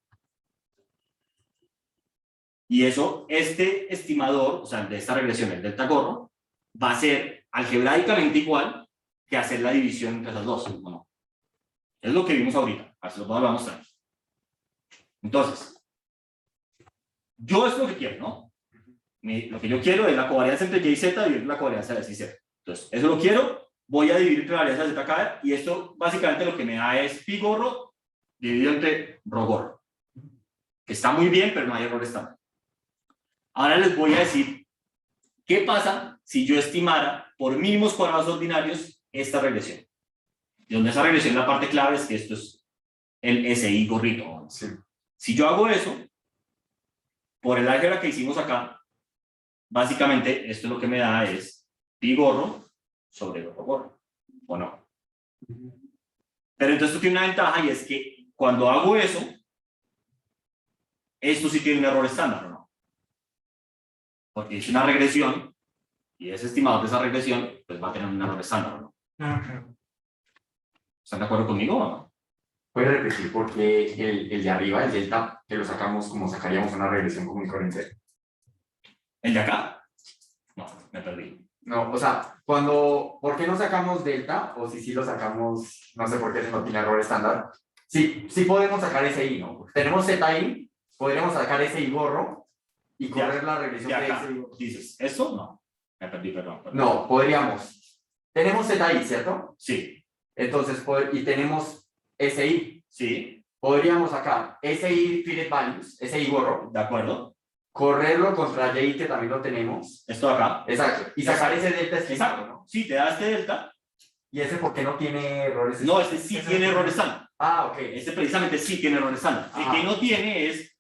Y eso, este estimador, o sea, de esta regresión, el delta gorro, va a ser algebraicamente igual que hacer la división entre esas dos, ¿no? Es lo que vimos ahorita, así lo voy a mostrar. Entonces, yo es lo que quiero, ¿no? Lo que yo quiero es la covarianza entre y y z dividir la covarianza de s y z. Entonces, eso lo quiero, voy a dividir entre la varianza de z acá, y esto básicamente lo que me da es pi gorro dividido entre rho gorro. Que está muy bien, pero no hay error estándar. Ahora les voy a decir qué pasa si yo estimara por mínimos cuadrados ordinarios esta regresión. Y donde esa regresión, la parte clave es que esto es el SI gorrito. Sí. Si yo hago eso, por el álgebra que hicimos acá, básicamente esto lo que me da es pi gorro sobre rho gorro, ¿o no? Pero entonces esto tiene una ventaja, y es que cuando hago eso, esto sí tiene un error estándar, ¿no? Porque es una regresión, y ese estimador de esa regresión pues va a tener un error estándar, ¿no? ¿Están de acuerdo conmigo o no? ¿Puede repetir porque el de arriba, el delta, que lo sacamos como sacaríamos una regresión común y corriente? ¿El de acá? No, me perdí. No, o sea, ¿por qué no sacamos delta? O si sí lo sacamos, no sé por qué ese no tiene error estándar. Sí, sí podemos sacar ese i, ¿no? Porque tenemos ZI, podríamos sacar ese i gorro y correr la regresión De de acá, ese i gorro. dices, ¿esto? No, me perdí, perdón. No, podríamos. Tenemos ZI, ¿cierto? Sí, Entonces, y tenemos SI. sí, Podríamos sacar SI Finite Values, SI gorro, de acuerdo. correrlo contra Y, que también lo tenemos. Esto de acá. Exacto. Y sacar ese delta estimado, Exacto, ¿no? sí, te da este delta. ¿Y ese por qué no tiene errores? No, este sí tiene error estándar. Ah, ok. Este precisamente sí tiene error estándar. El Ajá. que no tiene es,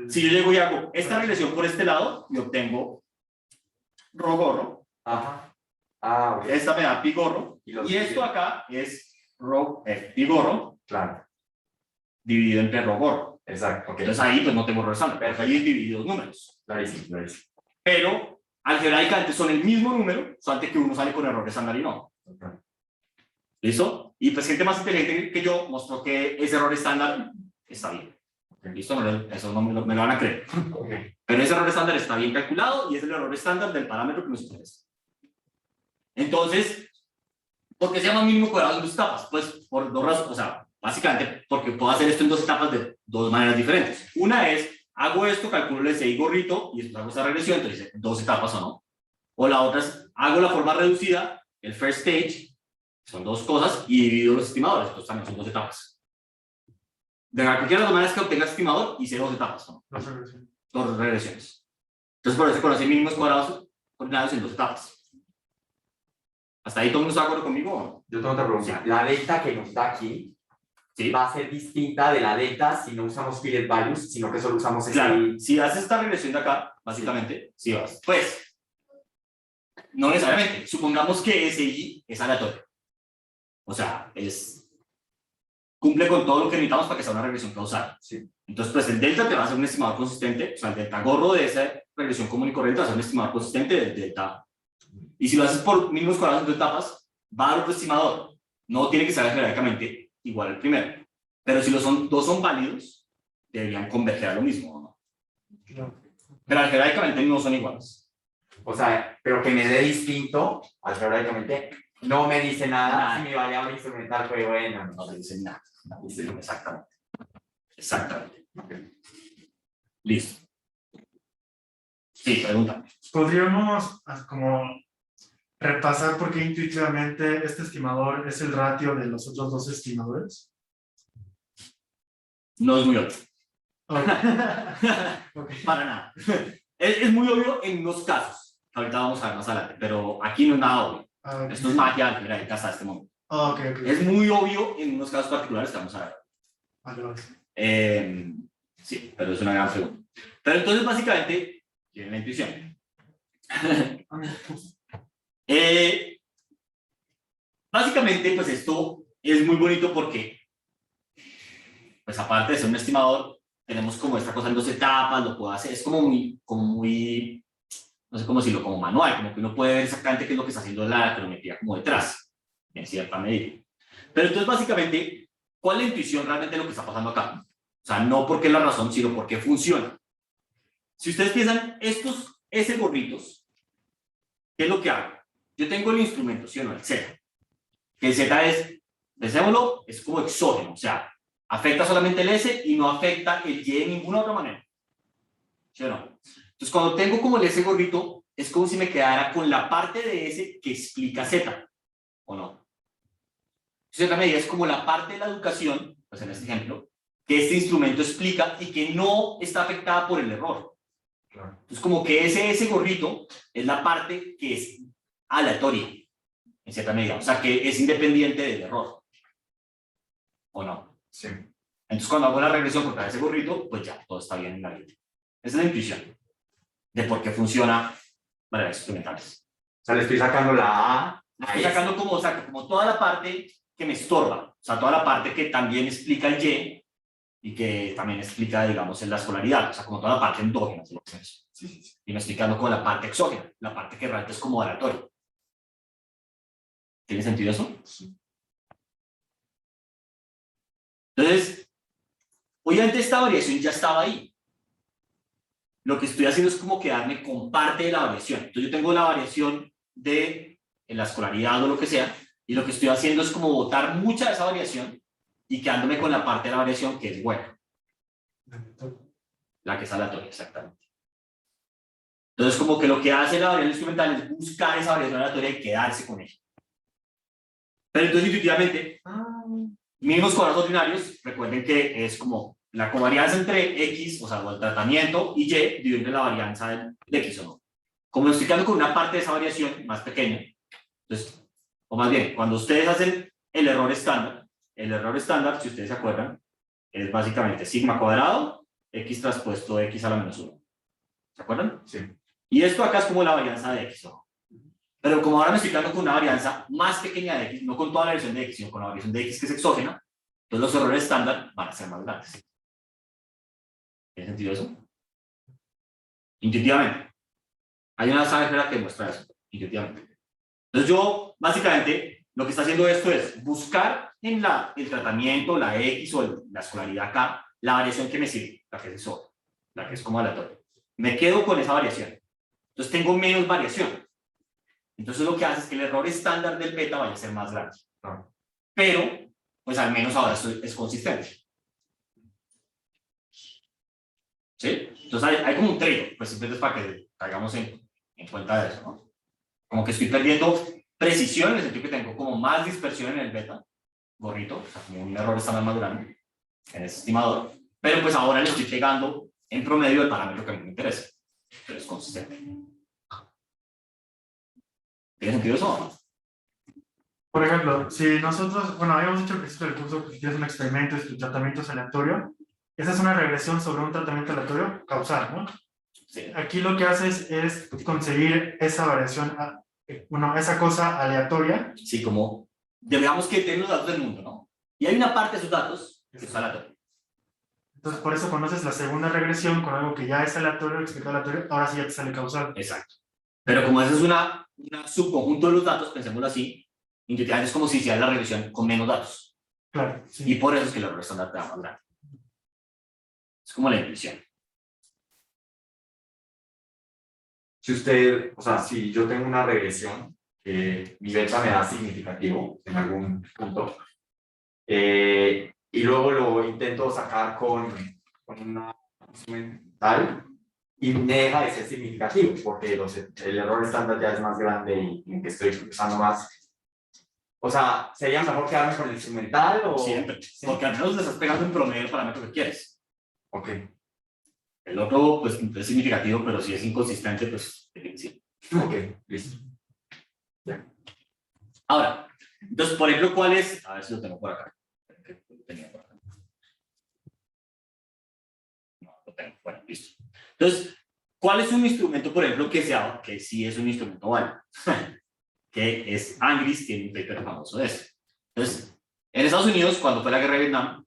si yo llego y hago esta regresión por este lado, y obtengo rho gorro. Ajá. Ah, ok. Esta me da pi gorro. Y los Y esto acá es pi gorro Claro. dividido entre rho gorro. Exacto. Ok. Entonces ahí pues no tengo error estándar, pero ahí he dividido dos números. Clarísimo, clarísimo. Pero algebraicamente son el mismo número, solamente que uno sale con error estándar y no. ¿Listo? Y pues gente más inteligente que yo mostró que ese error estándar está bien. ¿Listo? Eso no me lo van a creer. Pero ese error estándar está bien calculado y es el error estándar del parámetro que nos interesa. Entonces, ¿por qué se llama mínimo cuadrado en dos etapas? Pues por dos razones, o sea, básicamente porque puedo hacer esto en dos etapas de dos maneras diferentes. Una es, hago esto, calculo el SI gorrito y después hago esta regresión, entonces dos etapas o no. O la otra es, hago la forma reducida, el first stage, son dos cosas, y divido los estimadores, entonces también son dos etapas. De la cualquiera de las maneras que obtenga el estimador, hice dos etapas, ¿no? Dos regresiones. Entonces por eso se conocen mínimos cuadrados coordinados en dos etapas. ¿Hasta ahí todo el mundo está de acuerdo conmigo o no? Yo tengo otra pregunta. La delta que nos da aquí Sí. va a ser distinta de la delta si no usamos Philip values, sino que solo usamos ese. Claro, si haces esta regresión de acá, básicamente, sí vas. Pues, no necesariamente. Supongamos que SI es aleatorio. O sea, cumple con todo lo que necesitamos para que sea una regresión causal. Sí. Entonces, pues el delta te va a ser un estimador consistente, o sea, el delta gorro de esa regresión común y corriente va a ser un estimador consistente del delta. Y si lo haces por mínimos cuadrados en dos etapas, va a dar otro estimador. No tiene que ser algebraicamente igual al primero. Pero si dos son válidos, deberían converger a lo mismo, ¿no? Pero algebraicamente no son iguales. O sea, pero que me dé distinto, algebraicamente, no me dice nada. Si mi variable instrumental fue buena. No te dicen nada. No, exactamente. Exactamente. Listo. Sí, pregúntame. ¿Podríamos como repasar por qué intuitivamente este estimador es el ratio de los otros dos estimadores? No es muy obvio. Okay. Para nada. Es muy obvio en unos casos. Ahorita vamos a ver más adelante, pero aquí no es nada obvio. Okay. Esto es magia álgebra hasta este momento. Okay. Es muy obvio en unos casos particulares que vamos a ver. Vale. Sí, pero es una gran pregunta. Pero entonces, básicamente, tienen la intuición. Básicamente, pues esto es muy bonito porque, pues aparte de ser un estimador, tenemos como esta cosa en dos etapas, lo puedo hacer, es como muy, no sé cómo decirlo, como manual, como que uno puede ver exactamente qué es lo que está haciendo la cronometría como detrás, en cierta medida. Pero entonces, básicamente, ¿cuál es la intuición realmente de lo que está pasando acá? O sea, no porque es la razón, sino porque funciona. Si ustedes piensan, estos S gorritos, ¿qué es lo que hago? Yo tengo el instrumento, ¿sí o no? El Z. Que el Z es, pensémoslo, es como exógeno, o sea, afecta solamente el S y no afecta el Y de ninguna otra manera. ¿Sí o no? Entonces, cuando tengo como el S gorrito, es como si me quedara con la parte de S que explica Z, ¿o no? En cierta medida es como la parte de la educación, pues en este ejemplo, que este instrumento explica y que no está afectada por el error. Entonces, como que ese gorrito es la parte que es aleatoria, en cierta medida, o sea, que es independiente del error. ¿O no? Sí. Entonces, cuando hago la regresión por cada ese gorrito, pues ya, todo está bien en la vida. Esa es la intuición de por qué funciona variables instrumentales. O sea, le estoy sacando la A. Estoy sacando como toda la parte que me estorba, o sea, toda la parte que también explica el Y que también explica, digamos, en la escolaridad, o sea, como toda la parte endógena, ¿sí? Y me estoy quedando con la parte exógena, la parte que realmente es como aleatoria. ¿Tiene sentido eso? Sí. Entonces, obviamente esta variación ya estaba ahí. Lo que estoy haciendo es como quedarme con parte de la variación. Entonces yo tengo la variación en la escolaridad o lo que sea, y lo que estoy haciendo es como botar mucha de esa variación y quedándome con la parte de la variación que es buena. La que es aleatoria, exactamente. Entonces, como que lo que hace la variable instrumental es buscar esa variación aleatoria y quedarse con ella. Pero entonces, intuitivamente, mínimos cuadrados ordinarios, recuerden que es como la covarianza entre X, o sea, o el tratamiento, y Y, dividido entre la varianza de X o no. Como estoy quedando con una parte de esa variación más pequeña, entonces, o más bien, cuando ustedes hacen el error estándar, si ustedes se acuerdan, es básicamente sigma cuadrado, X traspuesto X a la menos 1. ¿Se acuerdan? Sí. Y esto acá es como la varianza de X, ¿no? Pero como ahora me estoy quedando con una varianza más pequeña de X, no con toda la variación de X, sino con la variación de X que es exógena, entonces los errores estándar van a ser más grandes. ¿Tiene sentido eso? Intuitivamente. Hay una esfera que muestra eso, intuitivamente. Entonces yo, básicamente, lo que está haciendo esto es buscar en el tratamiento, la X o la escolaridad K, la variación que me sirve, la que es eso, la que es como aleatoria. Me quedo con esa variación. Entonces tengo menos variación. Entonces lo que hace es que el error estándar del beta vaya a ser más grande. Pero, pues al menos ahora esto es consistente. ¿Sí? Entonces hay como un trade, pues simplemente es para que caigamos en cuenta de eso, ¿no? Como que estoy perdiendo precisión en el sentido que tengo como más dispersión en el beta, gorrito, o sea, como un error estándar más grande en ese estimador, pero pues ahora le estoy pegando en promedio el parámetro que a mí me interesa, pero es consistente. ¿Tiene sentido eso o no? Por ejemplo, si nosotros, bueno, habíamos dicho al principio del curso que si tienes un experimento y tu tratamiento es aleatorio, esa es una regresión sobre un tratamiento aleatorio causal, ¿no? Sí. Aquí lo que haces es conseguir esa variación, bueno, esa cosa aleatoria. Sí, como, digamos que tiene los datos del mundo, ¿no? Y hay una parte de esos datos que es aleatoria. Entonces, por eso conoces la segunda regresión con algo que ya es aleatorio, explicado aleatorio, ahora sí ya te sale causal. Exacto. Pero como ese es una subconjunto de los datos, pensémoslo así, intuitivamente es como si hiciera la regresión con menos datos. Claro, sí. Y por eso es que el error estándar te da más grande. Es como la intuición. Si usted, o sea, si yo tengo una regresión, mi beta me da significativo en algún punto, y luego lo intento sacar con una instrumental y me deja de ser significativo porque el error estándar ya es más grande y que estoy usando más. O sea, ¿sería mejor quedarme con el instrumental o...? Siempre. ¿Sí? Porque al menos le estás pegando en promedio el parámetro que quieres. Ok. El otro, pues, es significativo, pero si es inconsistente, pues, sí. Ok, listo. Ahora, entonces, por ejemplo, ¿cuál es? A ver si lo tengo por acá. No, lo tengo. Bueno, listo. Entonces, ¿cuál es un instrumento, por ejemplo, que sí es un instrumento válido? Que es Angris, tiene un paper famoso de eso. Entonces, en Estados Unidos, cuando fue la guerra de Vietnam,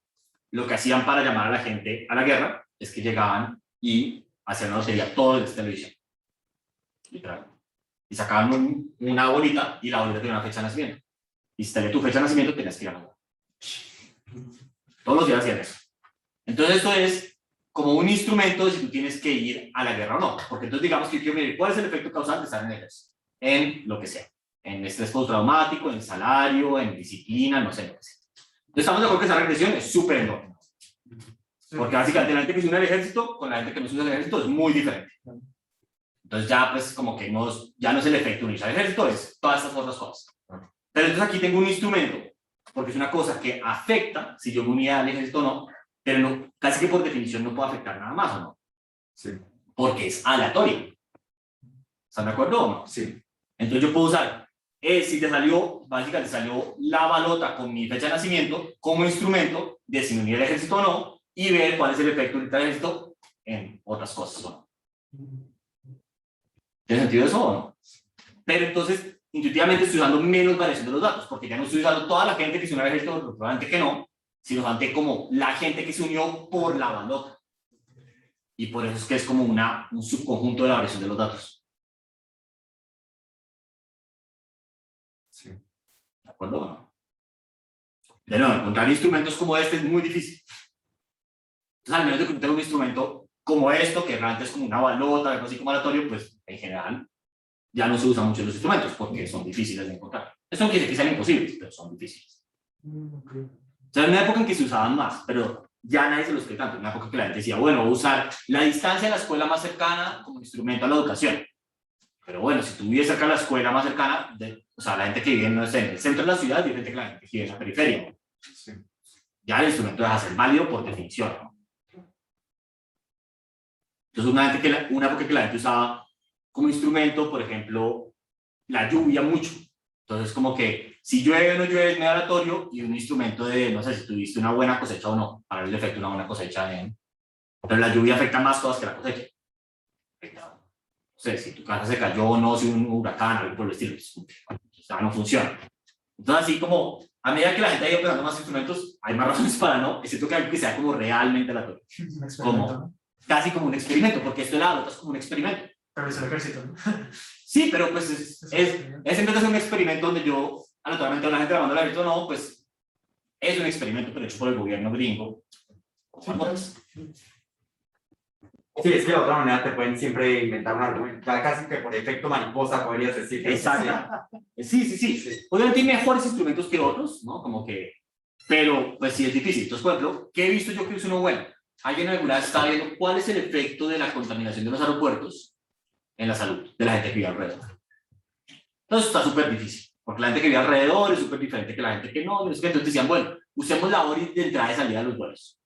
lo que hacían para llamar a la gente a la guerra es que llegaban y hacían una lotería todo desde televisión. Literal. Y sacaban una bolita y la bolita tenía una fecha de nacimiento. Y si tenía tu fecha de nacimiento, tenías que ir a la guerra. Todos los días hacían eso. Entonces, esto es como un instrumento de si tú tienes que ir a la guerra o no. Porque entonces, digamos que yo quiero medir cuál es el efecto causal de estar en el ejército. En lo que sea. En estrés postraumático, en salario, en disciplina, no sé lo que sea. Entonces, estamos de acuerdo que esa regresión es súper enorme. Porque básicamente la gente que se une al ejército con la gente que no se une al ejército es muy diferente. Entonces ya pues como que ya no es el efecto unirse al ejército, es todas estas otras cosas. Pero entonces aquí tengo un instrumento, porque es una cosa que afecta si yo me unía al ejército o no, pero no, casi que por definición no puede afectar nada más, ¿o no? Sí. Porque es aleatorio. ¿Están de acuerdo o no? Sí. Entonces yo puedo usar, si te salió, básicamente salió la balota con mi fecha de nacimiento como instrumento de si me unía al ejército o no, y ver cuál es el efecto del ejército en otras cosas, ¿no? ¿Tiene sentido eso o no? Pero entonces, intuitivamente estoy usando menos variación de los datos, porque ya no estoy usando toda la gente que se unió al ejército, probablemente que no, sino solamente como la gente que se unió por la balota. Y por eso es que es como un subconjunto de la variación de los datos. Sí. ¿De acuerdo o no? De nuevo, encontrar instrumentos como este es muy difícil. Entonces, al menos de que tenga un instrumento como esto, que realmente es como una balota, algo así como aleatorio, pues en general ya no se usan mucho los instrumentos porque son difíciles de encontrar. Eso no quiere decir que sean imposibles, pero son difíciles. Okay. O sea, en una época en que se usaban más, pero ya nadie se los cree tanto. En una época que la gente decía, bueno, voy a usar la distancia de la escuela más cercana como instrumento a la educación. Pero bueno, si tú vives cerca de la escuela más cercana, o sea, la gente que vive no sé, en el centro de la ciudad es diferente que la gente que vive en la periferia. Sí. Ya el instrumento deja de ser válido por definición, ¿no? Entonces, una época que la gente usaba como instrumento, por ejemplo, la lluvia mucho. Entonces, como que si llueve o no llueve es medio aleatorio y un instrumento de, no sé, si tuviste una buena cosecha o no, para ver el efecto de una buena cosecha. Pero la lluvia afecta más cosas que la cosecha. No sé, si tu casa se cayó o no, si un huracán, algo por el estilo, pues, ya no funciona. Entonces, así como, a medida que la gente ha ido operando más instrumentos, hay más razones para no, excepto que algo que sea como realmente aleatorio. Como, casi como un experimento, porque esto de la balota es como un experimento. Pero es el ejército, ¿no? Sí, pero pues es en vez de ser un experimento donde yo, naturalmente, la gente grabando la abierto, no, pues es un experimento, pero hecho por el gobierno gringo. Sí, es que de otra manera te pueden siempre inventar un argumento. Ya casi que por efecto mariposa podrías decir que Exacto. Sí. Obviamente hay mejores instrumentos que otros, ¿no? Como que, pero pues sí es difícil. Entonces, por ejemplo, ¿qué he visto yo que es uno bueno? Alguien alguna vez estaba viendo cuál es el efecto de la contaminación de los aeropuertos en la salud de la gente que vive alrededor. Entonces está súper difícil, porque la gente que vive alrededor es súper diferente que la gente que no. Entonces decían, bueno, usemos la hora de entrada y salida de los vuelos.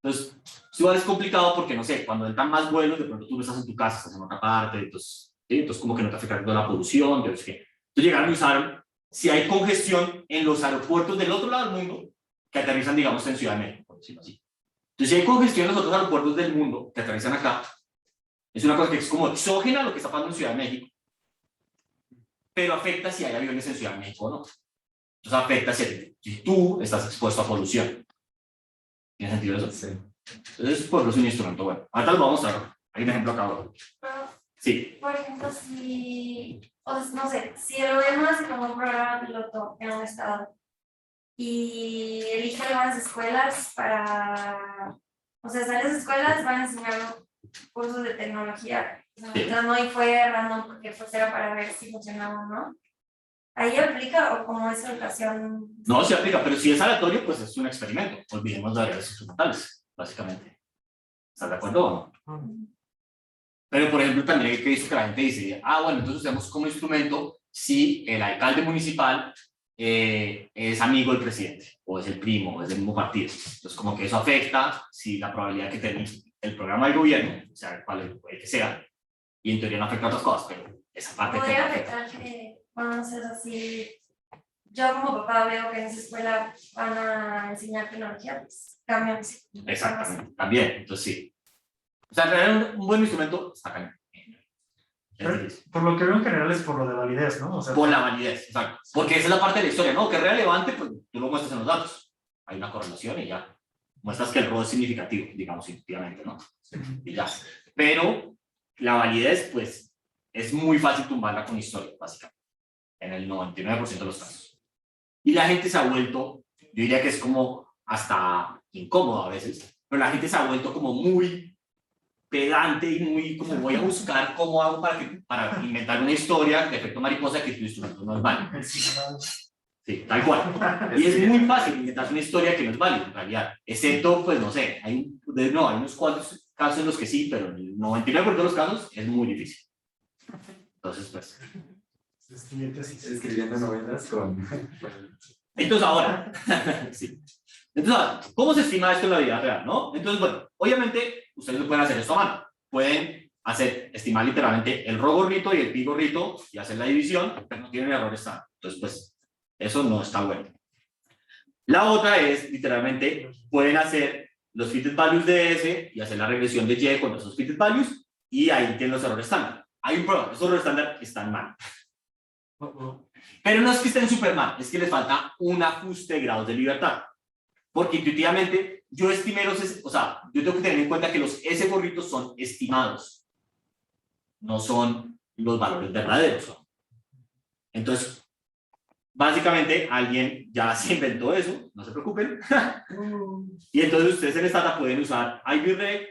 Entonces, igual es complicado porque, no sé, cuando entran más vuelos, de pronto tú no estás en tu casa, estás en otra parte, entonces, ¿sí? Entonces como que no te afecta toda la polución, entonces, ¿qué? Entonces llegaron y usaron, si hay congestión en los aeropuertos del otro lado del mundo, que aterrizan, digamos, en Ciudad de México, por decirlo así. Entonces, si hay congestión en los otros aeropuertos del mundo, que aterrizan acá, es una cosa que es como exógena a lo que está pasando en Ciudad de México, pero afecta si hay aviones en Ciudad de México o no. Entonces afecta si tú estás expuesto a polución. ¿Tiene sentido eso? Sí. Entonces, pues es un instrumento bueno. Ahorita lo vamos a ver. Hay un ejemplo acá abajo. Sí. Por ejemplo, si, o sea, no sé, si el gobierno hace como un programa piloto en un estado y elige algunas escuelas para, o sea, esas escuelas van a enseñar cursos de tecnología. Entonces no y fue random porque pues era para ver si funcionaba o no. ¿Ahí aplica o como es educación? No, se aplica, pero si es aleatorio, pues es un experimento. Olvidemos las variables instrumentales, básicamente. ¿Estás de acuerdo o no? Pero, por ejemplo, también hay que decir que la gente dice, bueno, entonces usamos como instrumento si el alcalde municipal es amigo del presidente, o es el primo, o es del mismo partido. Entonces, como que eso afecta si la probabilidad que tiene el programa del gobierno, o sea, el que sea, y en teoría no afecta a otras cosas, pero esa parte podría afectar que, bueno, no sé, así, yo como papá veo que en esa escuela van a enseñar tecnología, pues cambios. Exactamente, también, entonces sí. O sea, en realidad un buen instrumento está cañón. Por lo que veo en general es por lo de validez, ¿no? O sea, Por la validez, exacto. Porque esa es la parte de la historia, ¿no? Que es relevante, pues tú lo muestras en los datos. Hay una correlación y ya. Muestras que el rol es significativo, digamos, intuitivamente, ¿no? Y ya. Pero la validez, pues, es muy fácil tumbarla con historia, básicamente. En el 99% de los casos. Y la gente se ha vuelto, yo diría que es como hasta incómodo a veces, pero la gente se ha vuelto como muy pedante y muy como voy a buscar cómo hago para inventar una historia de efecto mariposa que tu instrumento no es válido. Sí, tal cual. Y es muy fácil inventar una historia que no es válida en realidad, excepto, pues no sé, hay unos cuantos casos en los que sí, pero en el 99% de los casos es muy difícil. Entonces, pues. Escribiendo novelas con... Entonces ahora, sí. Entonces ahora, ¿cómo se estima esto en la vida real, no? Entonces, bueno, obviamente ustedes no pueden hacer esto a mano. Pueden estimar literalmente el rho gorrito y el pi gorrito y hacer la división, pero no tienen errores estándar. Entonces, pues, eso no está bueno. La otra es, literalmente, pueden hacer los fitted values de S y hacer la regresión de Y con esos fitted values y ahí tienen los errores estándar. Hay un problema, esos errores estándar están mal. Pero no es que estén súper mal, es que les falta un ajuste de grados de libertad. Porque intuitivamente yo estimé o sea, yo tengo que tener en cuenta que los S gorritos son estimados, no son los valores verdaderos. Entonces, básicamente alguien ya se inventó eso, no se preocupen. Y entonces ustedes en Stata pueden usar IBREC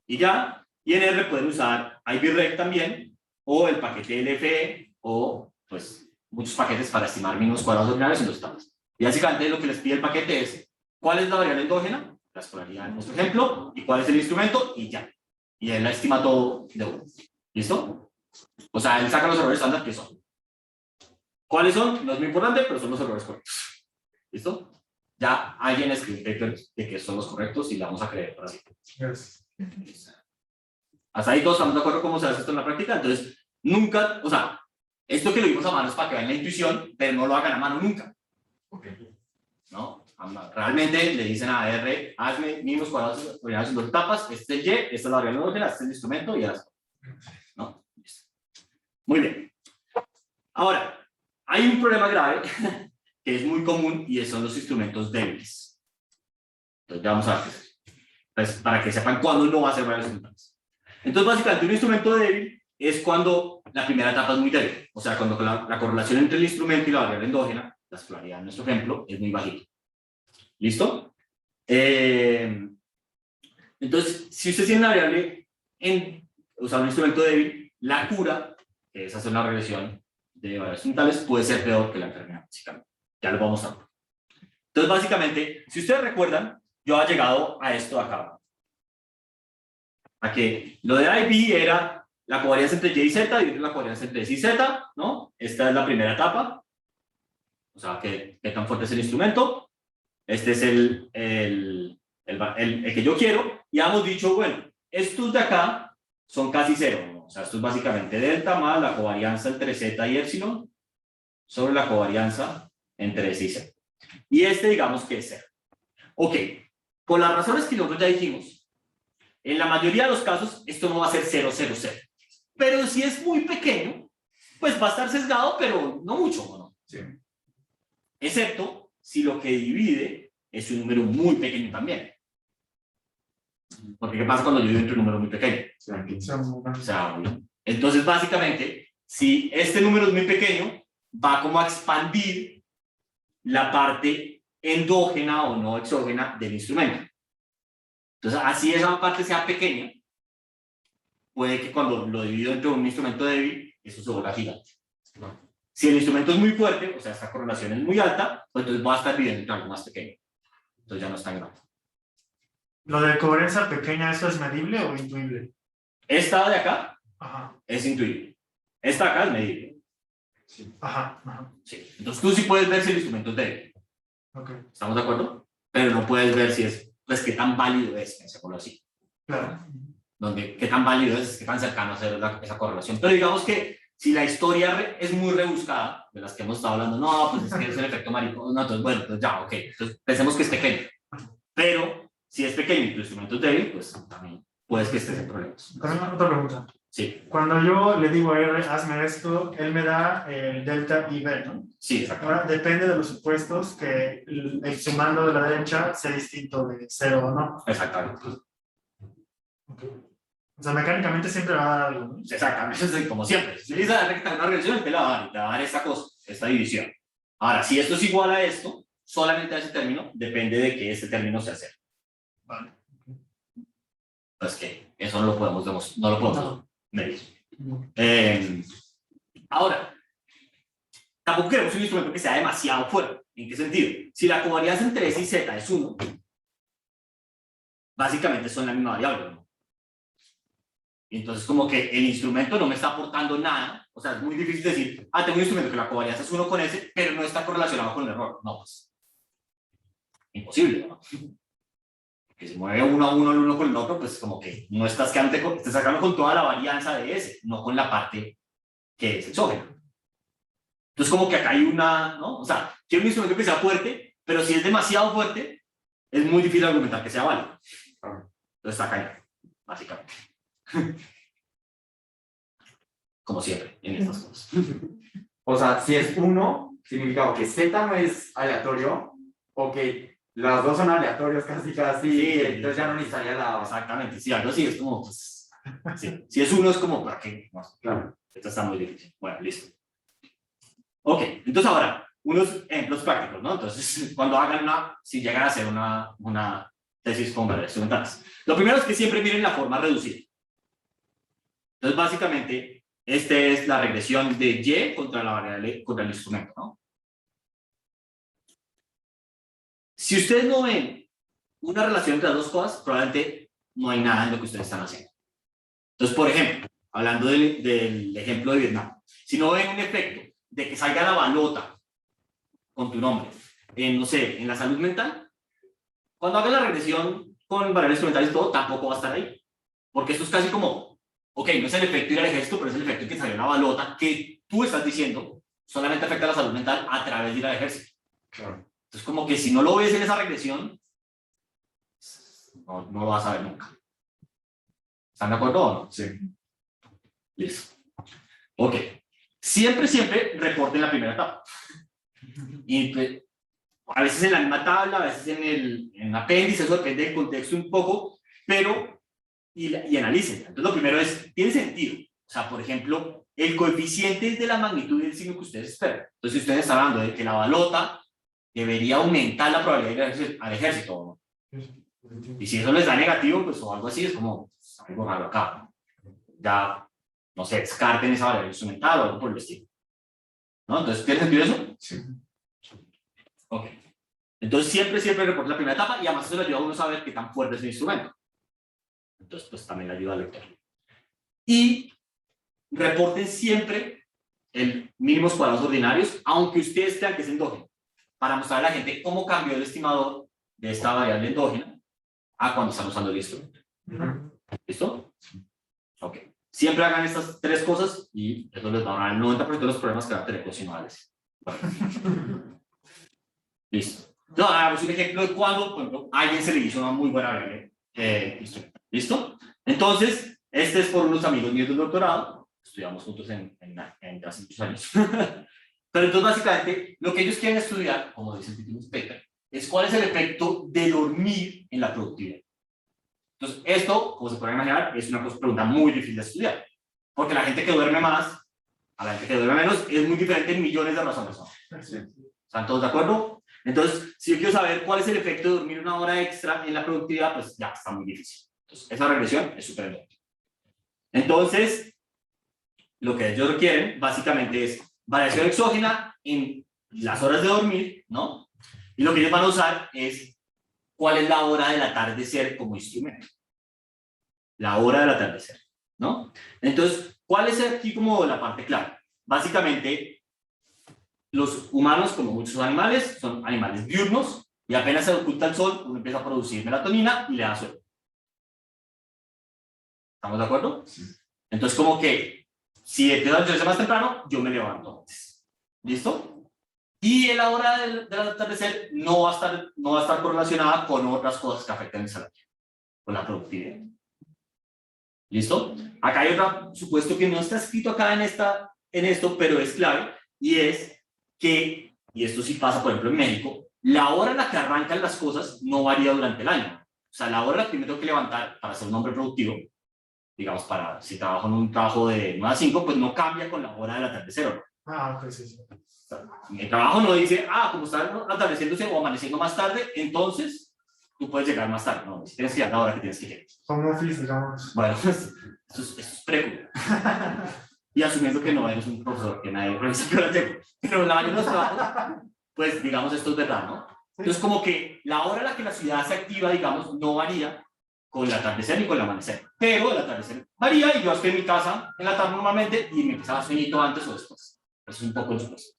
y ya, y en R pueden usar IBREC también, o el paquete LFE, o pues muchos paquetes para estimar mínimos cuadrados ordinarios en los estados. Y básicamente lo que les pide el paquete es ¿cuál es la variable endógena? La escolaridad en nuestro ejemplo. ¿Y cuál es el instrumento? Y ya. Y él la estima todo de uno. ¿Listo? O sea, él saca los errores estándar que son. ¿Cuáles son? No es muy importante, pero son los errores correctos. ¿Listo? Ya alguien escribe un paper de que son los correctos y le vamos a creer. Por así. Hasta ahí todos estamos de acuerdo cómo se hace esto en la práctica. Entonces, nunca, o sea, esto que lo vimos a mano es para que vean la intuición, pero no lo hagan a mano nunca. ¿No? Realmente le dicen a R, hazme mínimos cuadrados ordinarios en dos etapas, este es Y, esta es la variable endógena, este es el instrumento y ya está. ¿No? Muy bien. Ahora, hay un problema grave que es muy común y son los instrumentos débiles. Entonces ya vamos a ver qué es. Entonces, para que sepan cuándo no va a ser variables instrumentales. Entonces, básicamente, un instrumento débil es cuando la primera etapa es muy débil, o sea, cuando la correlación entre el instrumento y la variable endógena, la escolaridad en nuestro ejemplo, es muy bajita. ¿Listo? Entonces, si usted tiene una variable o sea, un instrumento débil, la cura, que es hacer una regresión de variables mentales, puede ser peor que la enfermedad, básicamente. Ya lo vamos a ver. Entonces, básicamente, si ustedes recuerdan, yo he llegado a esto de acá. A que lo de IB era la covarianza entre Y y Z y la covarianza entre X y Z, ¿no? Esta es la primera etapa. O sea, qué tan fuerte es el instrumento. Este es el que yo quiero. Y hemos dicho, bueno, estos de acá son casi cero, ¿no? O sea, esto es básicamente delta más la covarianza entre Z y epsilon sobre la covarianza entre S y Z. Y este, digamos que es cero. Ok, por las razones que nosotros ya dijimos, en la mayoría de los casos esto no va a ser 0, 0, 0. Pero si es muy pequeño, pues va a estar sesgado, pero no mucho, ¿no? Sí. Excepto si lo que divide es un número muy pequeño también. Porque ¿qué pasa cuando yo divido entre un número muy pequeño? O sea, entonces básicamente, si este número es muy pequeño, va como a expandir la parte endógena o no exógena del instrumento. Entonces, así esa parte sea pequeña, puede que cuando lo divido entre un instrumento débil, eso se vuelva gigante. Si el instrumento es muy fuerte, o sea, esta correlación es muy alta, pues entonces va a estar dividiendo entre algo más pequeño. Entonces ya no es tan grande. Lo de cobranza pequeña, ¿eso es medible o intuible? Esta de acá Ajá, es intuible. Esta de acá es medible. ajá, ajá. Sí. Entonces tú sí puedes ver si el instrumento es débil. Ok, ¿Estamos de acuerdo? Pero no puedes ver si es, pues, qué tan válido es, por así. claro. Donde qué tan válido es, qué tan cercano a hacer esa correlación. Pero digamos que si la historia es muy rebuscada, de las que hemos estado hablando, no, pues es que es el efecto mariposa, no, entonces bueno, pues ya, ok, entonces pensemos que es pequeño. Pero si es pequeño y tu instrumento es débil, pues también puedes que estés en problemas. También otra pregunta. Sí, Cuando yo le digo a R, hazme esto, él me da el delta y B, ¿no? sí, exacto. Ahora depende de los supuestos que el sumando de la derecha sea distinto de 0 o no. Exactamente. Okay. O sea, mecánicamente siempre va a dar algo, ¿no? Exactamente, es como siempre. Si utiliza la recta de una regresión, te la va a dar, te va a dar esta cosa, esta división. Ahora, si esto es igual a esto, solamente a ese término, depende de que este término sea cero. Vale. Pues que eso no lo podemos demostrar, no lo podemos medir. Ahora, tampoco queremos un instrumento que sea demasiado fuerte. ¿En qué sentido? Si la covarianza entre S y Z es 1, básicamente son la misma variable, ¿no? Y entonces como que el instrumento no me está aportando nada. O sea, es muy difícil decir, tengo un instrumento que la covarianza es 1 con S, pero no está correlacionado con el error. No, pues imposible, ¿no? Que se mueve uno a uno el uno con el otro, pues como que no estás estás sacando con toda la varianza de S, no con la parte que es exógena. Entonces como que acá hay una, ¿no? O sea, quiero un instrumento que sea fuerte, pero si es demasiado fuerte, es muy difícil argumentar que sea válido. Entonces está cañón, básicamente. Como siempre, en estas cosas. O sea, si es 1, significa o que Z no es aleatorio, o que las dos son aleatorios casi, Sí, entonces ya no necesitaría la... Exactamente, sí, algo así es como, pues, sí. Si es 1 es como, ¿para qué? No, Claro. esto está muy difícil. Bueno, listo. Ok, entonces ahora, unos ejemplos prácticos, ¿no? Entonces, cuando hagan si llegan a hacer una tesis con variables instrumentales. Lo primero es que siempre miren la forma reducida. Entonces, básicamente, esta es la regresión de Y contra la variable, contra el instrumento, ¿no? Si ustedes no ven una relación entre las dos cosas, probablemente no hay nada en lo que ustedes están haciendo. Entonces, por ejemplo, hablando del ejemplo de Vietnam, si no ven un efecto de que salga la balota con tu nombre, no sé, en la salud mental, cuando hagas la regresión con variables instrumentales y todo, tampoco va a estar ahí. Porque esto es casi como, ok, no es el efecto de ir al ejército, pero es el efecto de que salió la balota que tú estás diciendo solamente afecta a la salud mental a través de ir al ejército. Claro. Entonces, como que si no lo ves en esa regresión, no lo vas a ver nunca. ¿Están de acuerdo o no? Sí. Listo. Ok. Siempre reporten la primera etapa. Y pues, a veces en la misma tabla, a veces en el apéndice, eso depende del contexto un poco, pero y analicen. Entonces lo primero es, ¿tiene sentido O sea, por ejemplo, el coeficiente es de la magnitud del signo que ustedes esperan. Entonces, si ustedes están hablando de que la balota debería aumentar la probabilidad de ir al ejército, ¿no? Y si eso les da negativo, pues o algo así, es como algo raro acá. Ya, no sé, descarten esa variable instrumental o algo por el estilo. ¿No? Entonces, ¿tiene sentido eso? Sí. Ok. Entonces, siempre reporte la primera etapa y además eso le ayuda a uno a saber qué tan fuerte es el instrumento. Entonces, pues también le ayuda al lector. Y reporten siempre el mínimos cuadrados ordinarios, aunque ustedes crean que es endógeno, para mostrar a la gente cómo cambió el estimador de esta variable endógena a cuando están usando el instrumento. ¿Listo? Ok. Siempre hagan estas tres cosas y eso les va a ahorrar el 90% de los problemas que van a tener cosinales. Bueno. Listo. No, hagamos un ejemplo de cuando, por ejemplo, a alguien se le hizo una muy buena variable instrumento. ¿Listo? Entonces, este es por unos amigos míos del doctorado. Estudiamos juntos en hace muchos años. Pero entonces, básicamente, lo que ellos quieren estudiar, como dice el título del paper, es cuál es el efecto de dormir en la productividad. Entonces, esto, como se pueden imaginar, es una pregunta muy difícil de estudiar. Porque la gente que duerme más, a la gente que duerme menos, es muy diferente en millones de razones, ¿no? Sí. ¿Están todos de acuerdo? Entonces, si yo quiero saber cuál es el efecto de dormir una hora extra en la productividad, pues ya está muy difícil. Entonces, esa regresión es súper importante. Entonces, lo que ellos requieren, básicamente, es variación exógena en las horas de dormir, ¿no? Y lo que ellos van a usar es cuál es la hora del atardecer como instrumento. La hora del atardecer, ¿no? Entonces, ¿cuál es aquí como la parte clave? Básicamente, los humanos, como muchos animales, son animales diurnos y apenas se oculta el sol, uno empieza a producir melatonina y le da sueño. ¿Estamos de acuerdo? Sí. Entonces, como que, si empiezo a anochecer más temprano, yo me levanto antes. ¿Listo? Y la hora del atardecer no va a estar correlacionada con otras cosas que afectan el salario, con la productividad. ¿Listo? Acá hay otro supuesto que no está escrito acá en esto, pero es clave, y es que, y esto sí pasa, por ejemplo, en México, la hora en la que arrancan las cosas no varía durante el año. O sea, la hora en la que me tengo que levantar para ser un hombre productivo, digamos, si trabajo en un trabajo de 9 a 5, pues no cambia con la hora del atardecer, ¿no? Ah, ok, sí, sí. El trabajo no dice, como está atardeciéndose o amaneciendo más tarde, entonces tú puedes llegar más tarde. No, si tienes que llegar a la hora que tienes que llegar. Home office, digamos. Bueno, eso es prejuicio. Y asumiendo que no eres un profesor, que nadie revisa que hora llego. Pero en la mayoría de los trabajos, pues digamos, esto es verdad, ¿no? Entonces, como que la hora en la que la ciudad se activa, digamos, no varía con el atardecer ni con el amanecer. Pero el atardecer varía y yo estoy en mi casa en la tarde normalmente y me empezaba sueñito antes o después. Eso es un poco después.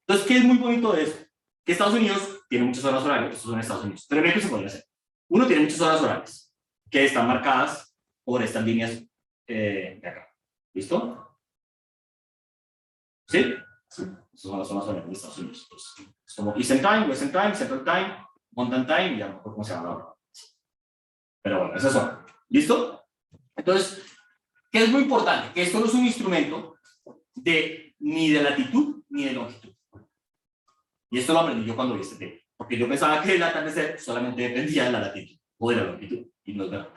Entonces, ¿qué es muy bonito de eso? Que Estados Unidos tiene muchas horas horarias, estos son Estados Unidos, pero ¿qué se podría hacer? Uno tiene muchas horas horarias que están marcadas por estas líneas de acá. ¿Listo? ¿Sí? Sí. Estas son las zonas horarias de Estados Unidos. Entonces, es como Eastern Time, Western Time, Central Time, Mountain Time, y ya no recuerdo cómo se llama ahora. Pero bueno, esas son. ¿Listo? Entonces, ¿qué es muy importante? Que esto no es un instrumento ni de latitud ni de longitud. Y esto lo aprendí yo cuando vi este tema, porque yo pensaba que el atardecer solamente dependía de la latitud o de la longitud, y no es verdad.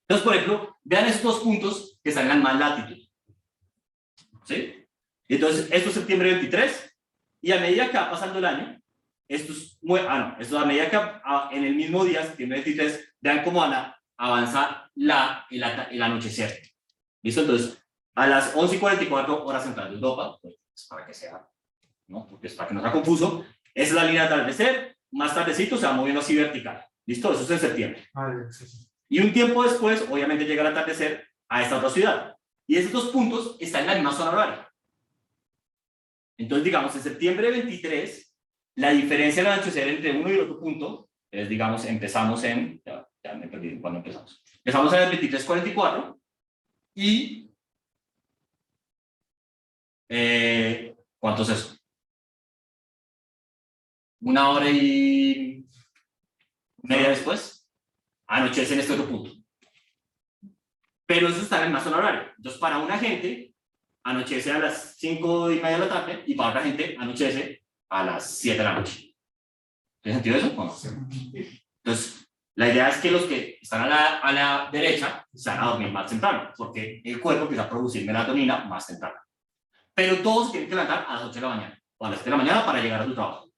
Entonces, por ejemplo, vean estos dos puntos que están en más latitud. ¿Sí? Entonces, esto es septiembre 23, y a medida que va pasando el año, esto a medida que en el mismo día, septiembre 23, vean cómo avanza el anochecer. ¿Listo? Entonces, a las 11:44 horas centrales de Europa, pues para que sea, ¿no? Porque es para que no sea confuso, esa es la línea de atardecer, más tardecito se va moviendo así vertical. ¿Listo? Eso es en septiembre. Sí, sí. Y un tiempo después, obviamente llega el atardecer a esta otra ciudad. Y esos dos puntos están en la misma zona horaria. Entonces, digamos, en septiembre 23, la diferencia del anochecer entre uno y el otro punto es, digamos, empezamos en, ya me perdí cuando empezamos. Empezamos en el 23:44 y ¿cuánto es eso? 1 hora y media después, anochece en este otro punto. Pero eso está en el más zona horaria. Entonces, para una gente, anochece a las 5:30 de la tarde y para otra gente, anochece a las 7 de la noche. ¿Tiene sentido eso o no? Entonces, La idea es que los que están a la derecha se van a dormir más temprano, porque el cuerpo empieza a producir melatonina más temprano. Pero todos se tienen que levantar a las 8 de la mañana o a las 7 de la mañana para llegar a su trabajo.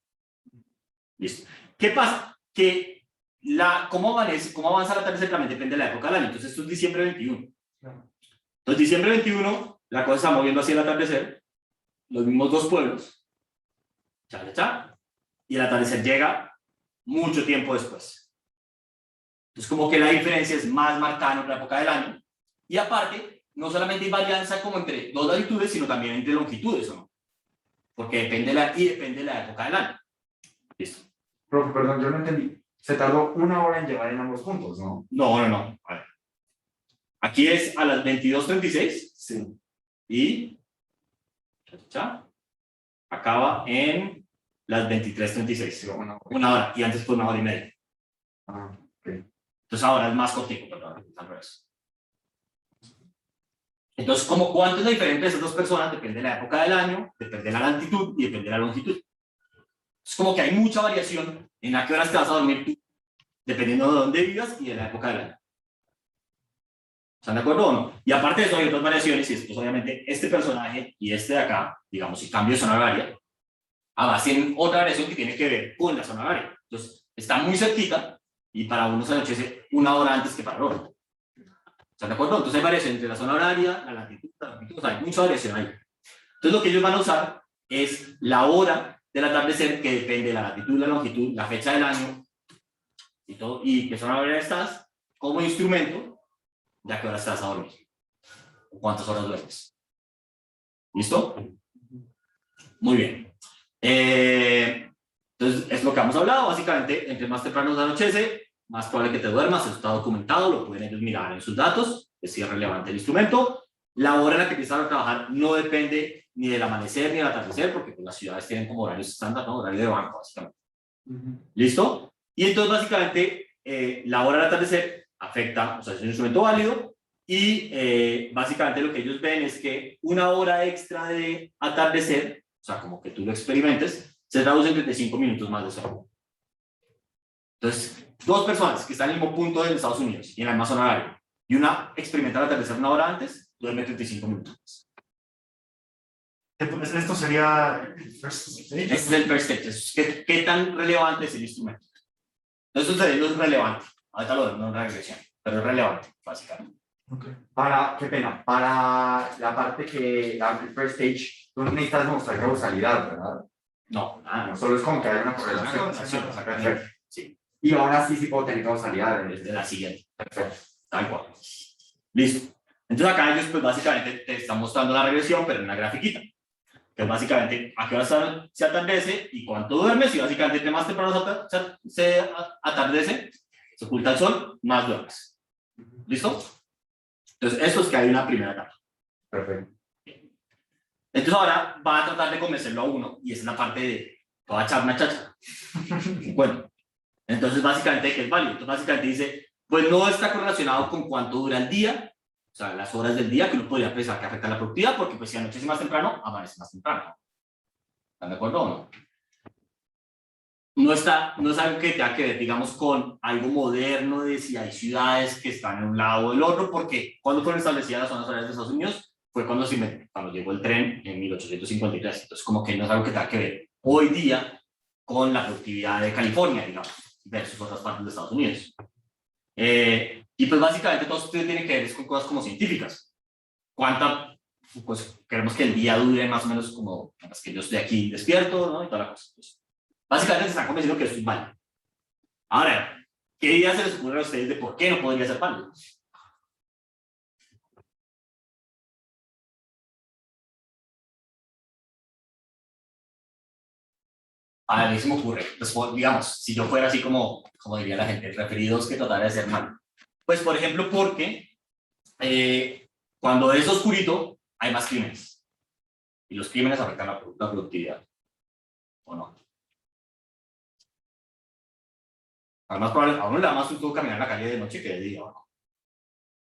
Listo. ¿Qué pasa? Que cómo avanza el atardecer también depende de la época del año. Entonces, esto es diciembre 21. Entonces, diciembre 21, la cosa se está moviendo hacia el atardecer, los mismos dos pueblos, y el atardecer llega mucho tiempo después. Entonces, como que la diferencia es más marcada en otra época del año, y aparte, no solamente hay varianza como entre dos latitudes, sino también entre longitudes, ¿o no? Porque depende de la época del año. Listo. Profe, perdón, yo no entendí. Se tardó 1 hora en llegar en ambos puntos, ¿no? No. A ver. Aquí es a las 22:36. Sí. Y acaba en las 23:36. Una hora. Y antes fue 1 hora y media. Ah, ok. Entonces ahora es más cortico, perdón, al revés. Entonces, ¿cuánto es la diferencia entre esas dos personas? Depende de la época del año, depende de la latitud y depende de la longitud. Es como que hay mucha variación en a qué horas te vas a dormir tú, dependiendo de dónde vivas y de la época del año. ¿Están de acuerdo o no? Y aparte de eso hay otras variaciones, y después obviamente este personaje y este de acá, digamos, si cambio de zona horaria, hacen otra variación que tiene que ver con la zona horaria. Entonces, está muy cerquita y para uno se anochece 1 hora antes que para el otro. ¿Están de acuerdo? Entonces hay variación entre la zona horaria, la latitud, o sea, hay mucha variación ahí. Entonces lo que ellos van a usar es la hora del atardecer, que depende de la latitud, la longitud, la fecha del año y todo, y qué zona horaria estás, como instrumento de a qué hora estás a dormir o cuántas horas duermes. ¿Listo? Muy bien. Entonces es lo que hemos hablado. Básicamente, entre más temprano se anochece, más probable que te duermas. Eso está documentado, lo pueden ellos mirar en sus datos, es irrelevante el instrumento. La hora en la que empiezan a trabajar no depende ni del amanecer ni del atardecer, porque pues, las ciudades tienen como horarios estándar, ¿no? Horario de banco, básicamente. ¿Listo? Y entonces, básicamente, la hora del atardecer afecta, o sea, es un instrumento válido, y básicamente lo que ellos ven es que 1 hora extra de atardecer, o sea, como que tú lo experimentes, se traduce en 35 minutos más de sueño. Entonces, dos personas que están en el mismo punto de Estados Unidos y en la misma zona horaria, y una experimenta el atardecer 1 hora antes, duerme 35 minutos más. Esto sería el first stage. Este es el first stage. ¿Qué tan relevante es el instrumento? Eso es relevante. Ahorita lo vemos en una regresión, pero es relevante, básicamente. Okay. Qué pena, para la parte que el first stage, tú no necesitas mostrar causalidad, ¿verdad? No, nada, no. Solo es como que hay una Es una correlación. correlación, exactamente. Perfecto. Sí, Y aún así sí puedo tener causalidad. es de la siguiente. Perfecto. Tal cual. Listo. Entonces acá ellos pues básicamente te están mostrando la regresión, pero en una grafiquita. Que es básicamente a qué hora se atardece y cuánto duermes, y básicamente entre más temprano se atardece, se oculta el sol, más duermes. ¿Listo? Entonces esto es que hay una primera etapa. Perfecto. Entonces ahora va a tratar de convencerlo a uno, y esa es la parte de, va a echar una chacha. Bueno, entonces básicamente que es válido. Entonces básicamente dice, pues no está correlacionado con cuánto dura el día, o sea, las horas del día, que uno podría pensar que afecta la productividad, porque pues si anochece más temprano, amanece más temprano. ¿Están de acuerdo o no? No es algo que tenga que ver, digamos, con algo moderno de si hay ciudades que están en un lado o del otro, porque cuando fueron establecidas las zonas horarias de Estados Unidos fue cuando llegó el tren en 1853. Entonces, como que no es algo que tenga que ver hoy día con la productividad de California, digamos, versus otras partes de Estados Unidos. Y pues básicamente todo esto tiene que ver con cosas como científicas. Pues queremos que el día dure más o menos como las que yo estoy aquí despierto, ¿no? Y toda la cosa. Pues, básicamente se están convenciendo que esto es válido. Ahora, ¿qué idea se les ocurre a ustedes de por qué no podría ser válido? A mí se me ocurre, pues, digamos, si yo fuera así como diría la gente, referidos que tratara de ser mal. Pues, por ejemplo, porque cuando es oscurito hay más crímenes. Y los crímenes afectan la productividad. ¿O no? Además, a uno le da más susto caminar en la calle de noche que de día, ¿o no?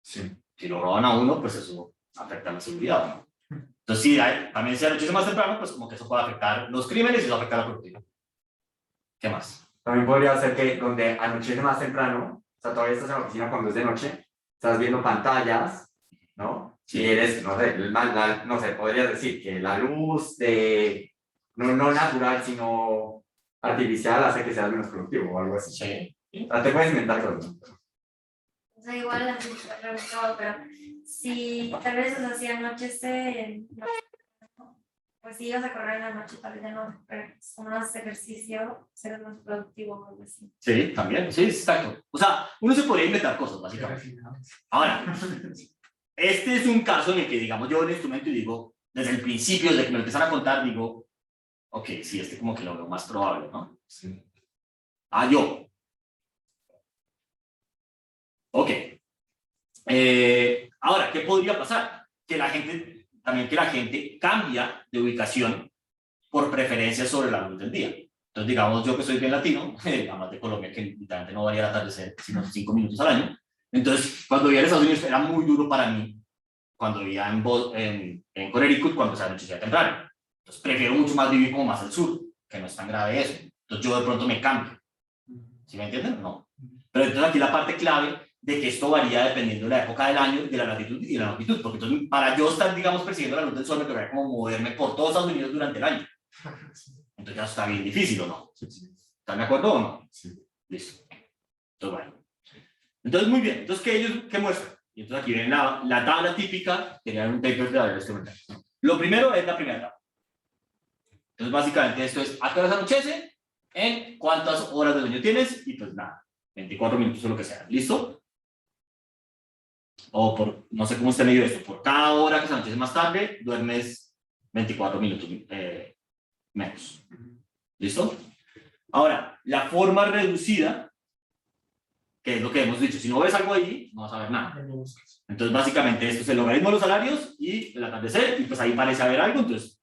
Sí. Si lo roban a uno, pues eso afecta la seguridad, ¿o no? Entonces, sí, también si anochece más temprano, pues como que eso puede afectar los crímenes y eso afecta la productividad. ¿Qué más? También podría ser que donde anochece más temprano, o sea, todavía estás en la oficina cuando es de noche, estás viendo pantallas, ¿no? Si eres, no sé, no sé, podrías decir que la luz de, no natural, sino artificial hace que seas menos productivo o algo así. Sí. O sea, te puedes inventar cosas, ¿no? O sea, igual la todo, pero si tal vez, o sea, si anochece, pues si ibas a correr en la noche, tal vez ya no, pero si no haces ejercicio, serás más productivo o algo así. Sí, también, sí, exacto. O sea, uno se podría inventar cosas, básicamente. Ahora, este es un caso en el que, digamos, yo veo el instrumento y digo, desde el principio, desde que me lo empiezan a contar, digo, ok, sí, este como que lo veo más probable, ¿no? Sí. Yo. Ok. Ahora, ¿qué podría pasar? Que la gente cambia de ubicación por preferencia sobre la luz del día. Entonces, digamos, yo que soy bien latino, además de Colombia, que literalmente no varía el atardecer, sino 5 minutos al año. Entonces, cuando vivía en Estados Unidos era muy duro para mí, cuando vivía en Connecticut, cuando se anochecía temprano. Entonces, prefiero mucho más vivir como más al sur, que no es tan grave eso. Entonces, yo de pronto me cambio. ¿Sí me entienden? No. Pero entonces aquí la parte clave de que esto varía dependiendo de la época del año, de la latitud y de la longitud, porque entonces para yo estar, digamos, persiguiendo la luz del sol me tocaría como moverme por todos Estados Unidos durante el año. Entonces ya está bien difícil, ¿o no? ¿Están de acuerdo o no? Sí. Listo. Entonces, bueno. Entonces, muy bien. Entonces, ¿qué muestran? Y entonces aquí viene la tabla típica, que era un paper de la instrumental. Lo primero es la primera tabla. Entonces, básicamente esto es, ¿a qué horas anochece? ¿En cuántas horas de sueño tienes? Y pues nada, 24 minutos o lo que sea. ¿Listo? O por, no sé cómo usted midió esto, por cada hora que se anochece más tarde, duermes 24 minutos menos. ¿Listo? Ahora, la forma reducida, que es lo que hemos dicho, si no ves algo ahí, no vas a ver nada. Entonces, básicamente, esto es el logaritmo de los salarios y el atardecer, y pues ahí parece haber algo, entonces,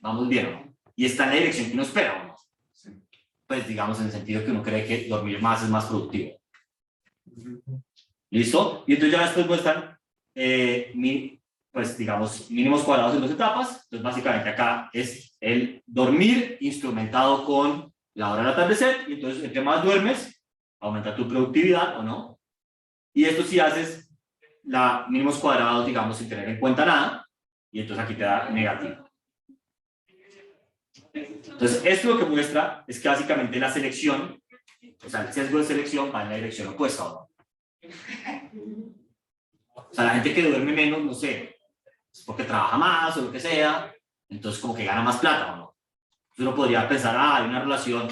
vamos bien, ¿no? Y está en la dirección que uno espera, ¿o no? Pues, digamos, en el sentido que uno cree que dormir más es más productivo. ¿Listo? Y entonces ya después muestran, pues, digamos, mínimos cuadrados en 2 etapas. Entonces, básicamente, acá es el dormir instrumentado con la hora del atardecer, y entonces, entre más duermes, aumenta tu productividad, ¿o no? Y esto si haces la mínimos cuadrados, digamos, sin tener en cuenta nada, y entonces aquí te da negativo. Entonces, esto lo que muestra es que básicamente la selección, o sea, el sesgo de selección va en la dirección opuesta, ¿o no? O sea, la gente que duerme menos, no sé, es porque trabaja más o lo que sea, entonces como que gana más plata, ¿o no? Entonces uno podría pensar, hay una relación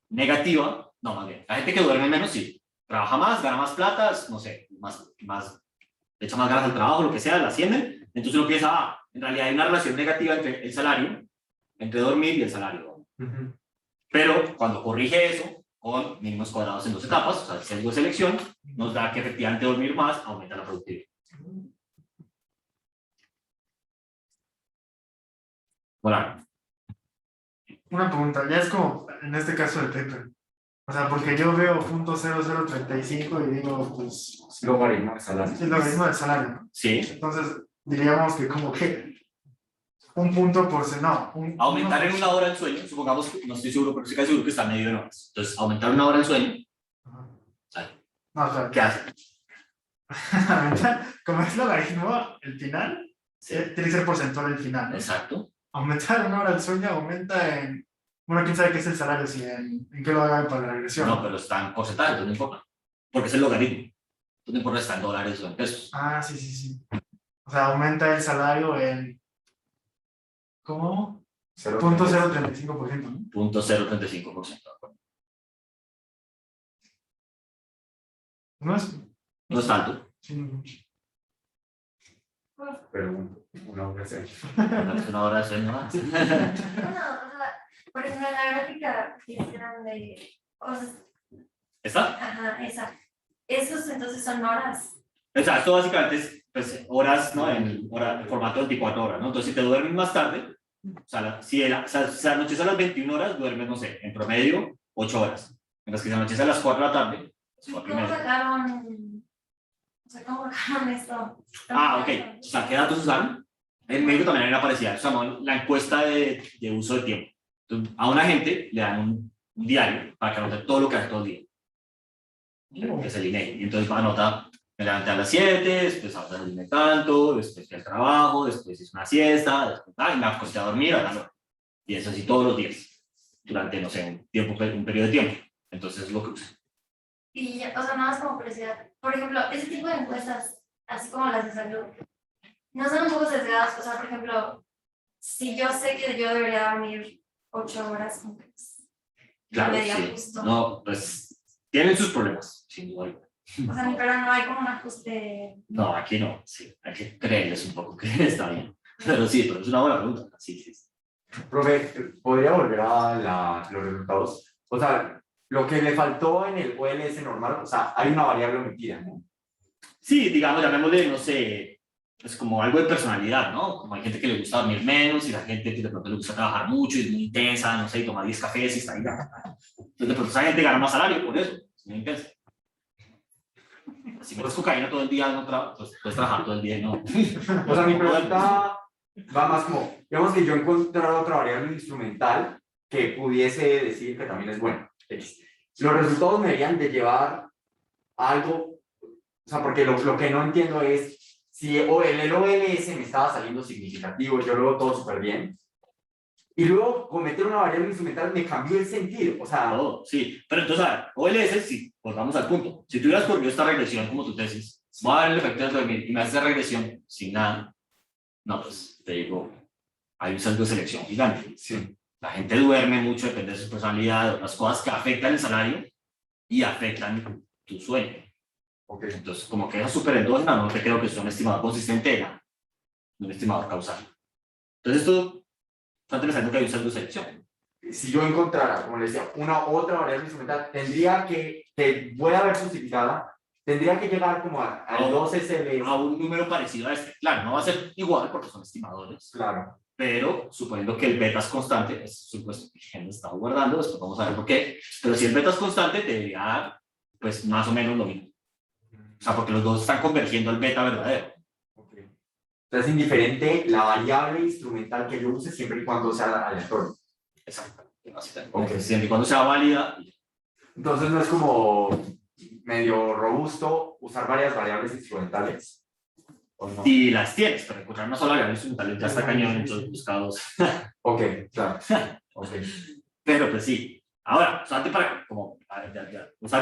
negativa, no, más bien, la gente que duerme menos, sí, trabaja más, gana más plata, no sé, le echa más ganas al trabajo, lo que sea, la ascienden, entonces uno piensa, en realidad hay una relación negativa entre el salario, entre dormir y el salario. Pero cuando corrige eso, con mínimos cuadrados en 2 etapas, o sea, el sesgo de selección, nos da que efectivamente dormir más aumenta la productividad. Bueno. Una pregunta, ya es como en este caso del paper. O sea, porque yo veo .0035 y digo, pues. Logaritmo de salario. Es lo mismo del salario, ¿no? Sí. Entonces, diríamos que como que un punto por no. Aumentar en 1 hora el sueño, supongamos que no estoy seguro, pero estoy casi seguro que está medio en horas. Entonces, aumentar 1 hora el sueño. No, o sea, ¿Qué hace? como es logaritmo, el final, tiene que ser porcentual el final, ¿no? Exacto. Aumentar 1 hora el sueño aumenta en. Bueno, quién sabe qué es el salario, si en qué lo hagan para la regresión. No, pero está en porcentaje, entonces no importa. Porque es el logaritmo. Entonces no importa si está en dólares o en pesos. Ah, sí. O sea, aumenta el salario en. ¿Cómo? 0.035%, ¿no? 0.035%. No es. No es tanto. Sí, no. Pero una hora sí. No es 1 hora de sueño más. Bueno, o sea, por ejemplo, la gráfica que hicieron de cosas, ¿Está? ajá, esa. Esos entonces son horas. O sea, esto básicamente es pues, horas, ¿no? En formato de 24 horas, ¿no? Entonces, si te duermes más tarde, o sea, si anochece a las 21 horas, duermes, no sé, en promedio 8 horas. Mientras que si anochece a las 4 de la tarde, ¿Y 4 y cómo media. sacaron? O sea, ¿cómo sacaron esto? Ok. O sea, ¿qué datos usaron? En México también hay una parecida, se llama la encuesta de uso de tiempo. Entonces, a una gente le dan un diario para que anote todo lo que hace todo el día. Que es el INEGI. Y entonces anota, me levanté a las 7, después desayuné tanto, después fui al trabajo, después hice una siesta, después y me acosté a dormir a las 9. Y eso así todos los días, durante, no sé, un periodo de tiempo. Entonces es lo que uso. Y, o sea, nada más como curiosidad. Por ejemplo, ese tipo de encuestas, así como las de salud, no son un poco sesgadas. O sea, por ejemplo, si yo sé que yo debería dormir 8 horas, pues, Claro, me diría sí. justo. No, pues tienen sus problemas, sin duda alguna. O sea, pero no hay como un ajuste. No, aquí no, sí, hay que creerles un poco que está bien. Pero sí, pero es una buena pregunta. Sí, sí. Profe, ¿podría volver a los resultados? O sea, lo que le faltó en el OLS normal, o sea, hay una variable omitida, ¿no? Sí, digamos, llamémosle, no sé, es como algo de personalidad, ¿no? Como hay gente que le gusta dormir menos y la gente que de pronto le gusta trabajar mucho y es muy intensa, no sé, y toma 10 cafés y está ahí. Entonces, de pronto esa gente gana más salario por eso, es muy intensa. Si metes cocaína todo el día, no pues puedes trabajar todo el día y no. O sea, mi pregunta va más como, digamos que yo he encontrado otra variable instrumental que pudiese decir que también es buena. Los resultados me deberían de llevar a algo, o sea, porque lo que no entiendo es si el OLS me estaba saliendo significativo, yo lo veo todo súper bien, y luego cometer una variable instrumental me cambió el sentido, o sea... Todo, sí. Pero entonces, a ver, OLS, sí, volvamos al punto. Si tú hubieras corrido esta regresión como tu tesis, voy a ver el efecto del dormir y me haces regresión sin nada, no, pues te digo, hay un salto de selección gigante. Sí. La gente duerme mucho, depende de su personalidad, de otras cosas que afectan el salario y afectan tu sueño. Okay. Entonces, como que es súper endógena, no te creo que sea un estimador consistente, era un estimador causal. Entonces, esto está pensando que hay un salto de selección. Si yo encontrara, como les decía, una otra variable instrumental, tendría que puede haber justificada, tendría que llegar como al 2 SLS. A un número parecido a este. Claro, no va a ser igual porque son estimadores. Claro. Pero suponiendo que el beta es constante, es supuesto que me estaba guardando, después vamos a ver por qué. Pero si el beta es constante, te debería dar pues más o menos lo mismo. O sea, porque los dos están convergiendo al beta verdadero. Okay. Entonces, es indiferente la variable instrumental que yo use siempre y cuando sea aleatorio. Exacto. Okay. Siempre y cuando sea válida. Entonces, no es como medio robusto usar varias variables instrumentales. No? Si las tienes, pero encontrar una sola variable instrumental ya está cañón en todos los casos. Ok, claro. Okay. Pero pues sí. Ahora, usate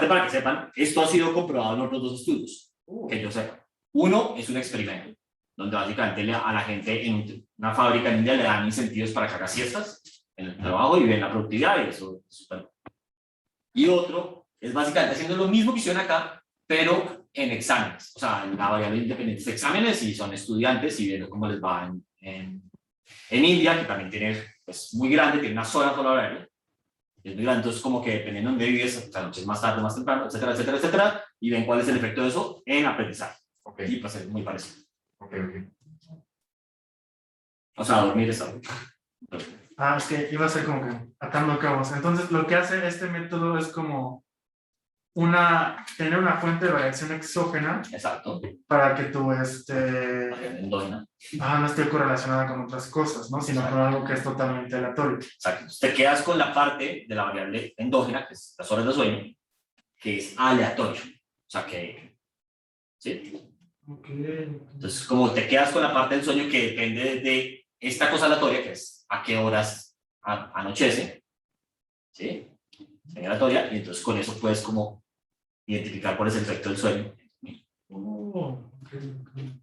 para que sepan, esto ha sido comprobado en otros 2 estudios, que yo sepa. Uno es un experimento, donde básicamente a la gente en una fábrica en India le dan incentivos para que haga siestas en el trabajo y ven la productividad y eso es súper. Y otro es básicamente haciendo lo mismo que hicieron acá, pero en exámenes. O sea, la variable independiente de exámenes y son estudiantes y viendo cómo les va en India, que también tiene, pues, muy grande, tiene una sola variable. Es muy grande, entonces como que dependiendo de dónde vives, o sea, noches más tarde, más temprano, etcétera, etcétera, etcétera, y ven cuál es el efecto de eso en aprendizaje. Okay. Y pues es muy parecido. Okay. O sea, dormir es algo. Es que iba a ser como que atando cabos. Entonces, lo que hace este método es como tener una fuente de variación exógena. Exacto. Para que tu endógena. No esté correlacionada con otras cosas, ¿no? Sino con algo que es totalmente aleatorio. Exacto. Entonces, te quedas con la parte de la variable endógena, que es las horas de sueño, que es aleatorio. O sea que, ¿sí? Okay. Entonces, como te quedas con la parte del sueño que depende de esta cosa aleatoria, que es a qué horas anochece, ¿sí? Es aleatoria, y entonces con eso puedes como identificar cuál es el efecto del sueño.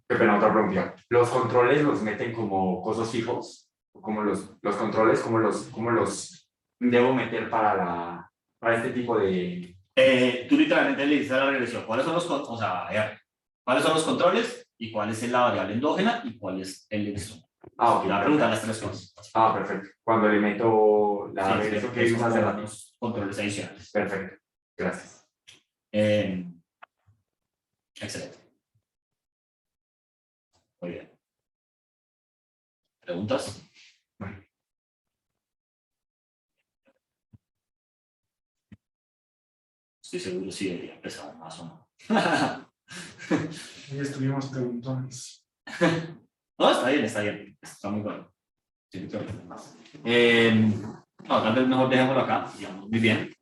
Qué pena, otra pregunta. ¿Los controles los meten como cosas fijos? ¿Como los controles, cómo los debo meter para este tipo de...? Tú literalmente le dices a la regresión cuáles son los controles y cuál es la variable endógena y cuál es el instrumento. Ok. Y la pregunta las 3 cosas. Perfecto. Cuando le meto la regresión que vimos hace rato. Controles adicionales. Perfecto. Gracias. Excelente. Muy bien. ¿Preguntas? Estoy seguro si debería empezar más o no. Ahí estuvimos preguntones. No, está bien, está muy bueno. Sí, No, tal vez mejor dejémoslo acá, digamos muy bien.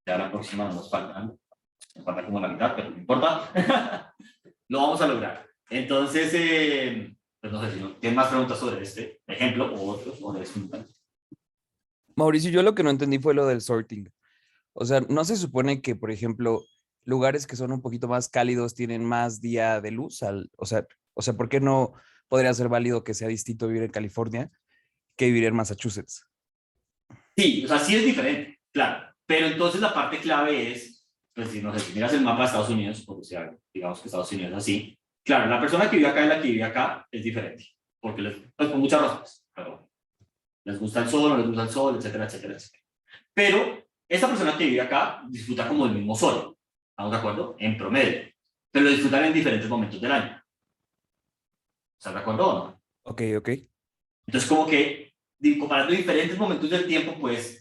Ya la próxima nos falta como la mitad, pero no importa. Lo vamos a lograr. Entonces, pues no sé si no tienen más preguntas sobre este ejemplo o otros, o de este. Mauricio, yo lo que no entendí fue lo del sorting. O sea, ¿no se supone que, por ejemplo, lugares que son un poquito más cálidos tienen más día de luz? O sea, ¿por qué no podría ser válido que sea distinto vivir en California que vivir en Massachusetts? Sí, o sea, sí es diferente, claro. Pero entonces la parte clave es, pues si no sé, si miras el mapa de Estados Unidos, por sea, digamos que Estados Unidos es así, claro, la persona que vive acá y la que vive acá es diferente, porque pues por muchas razones, pero les gusta el sol, no les gusta el sol, etcétera, etcétera, etcétera. Pero esa persona que vive acá disfruta como el mismo sol, ¿estamos de acuerdo? En promedio, pero lo disfrutan en diferentes momentos del año. ¿Estás de acuerdo o no? Ok, ok. Entonces, como que comparando diferentes momentos del tiempo, pues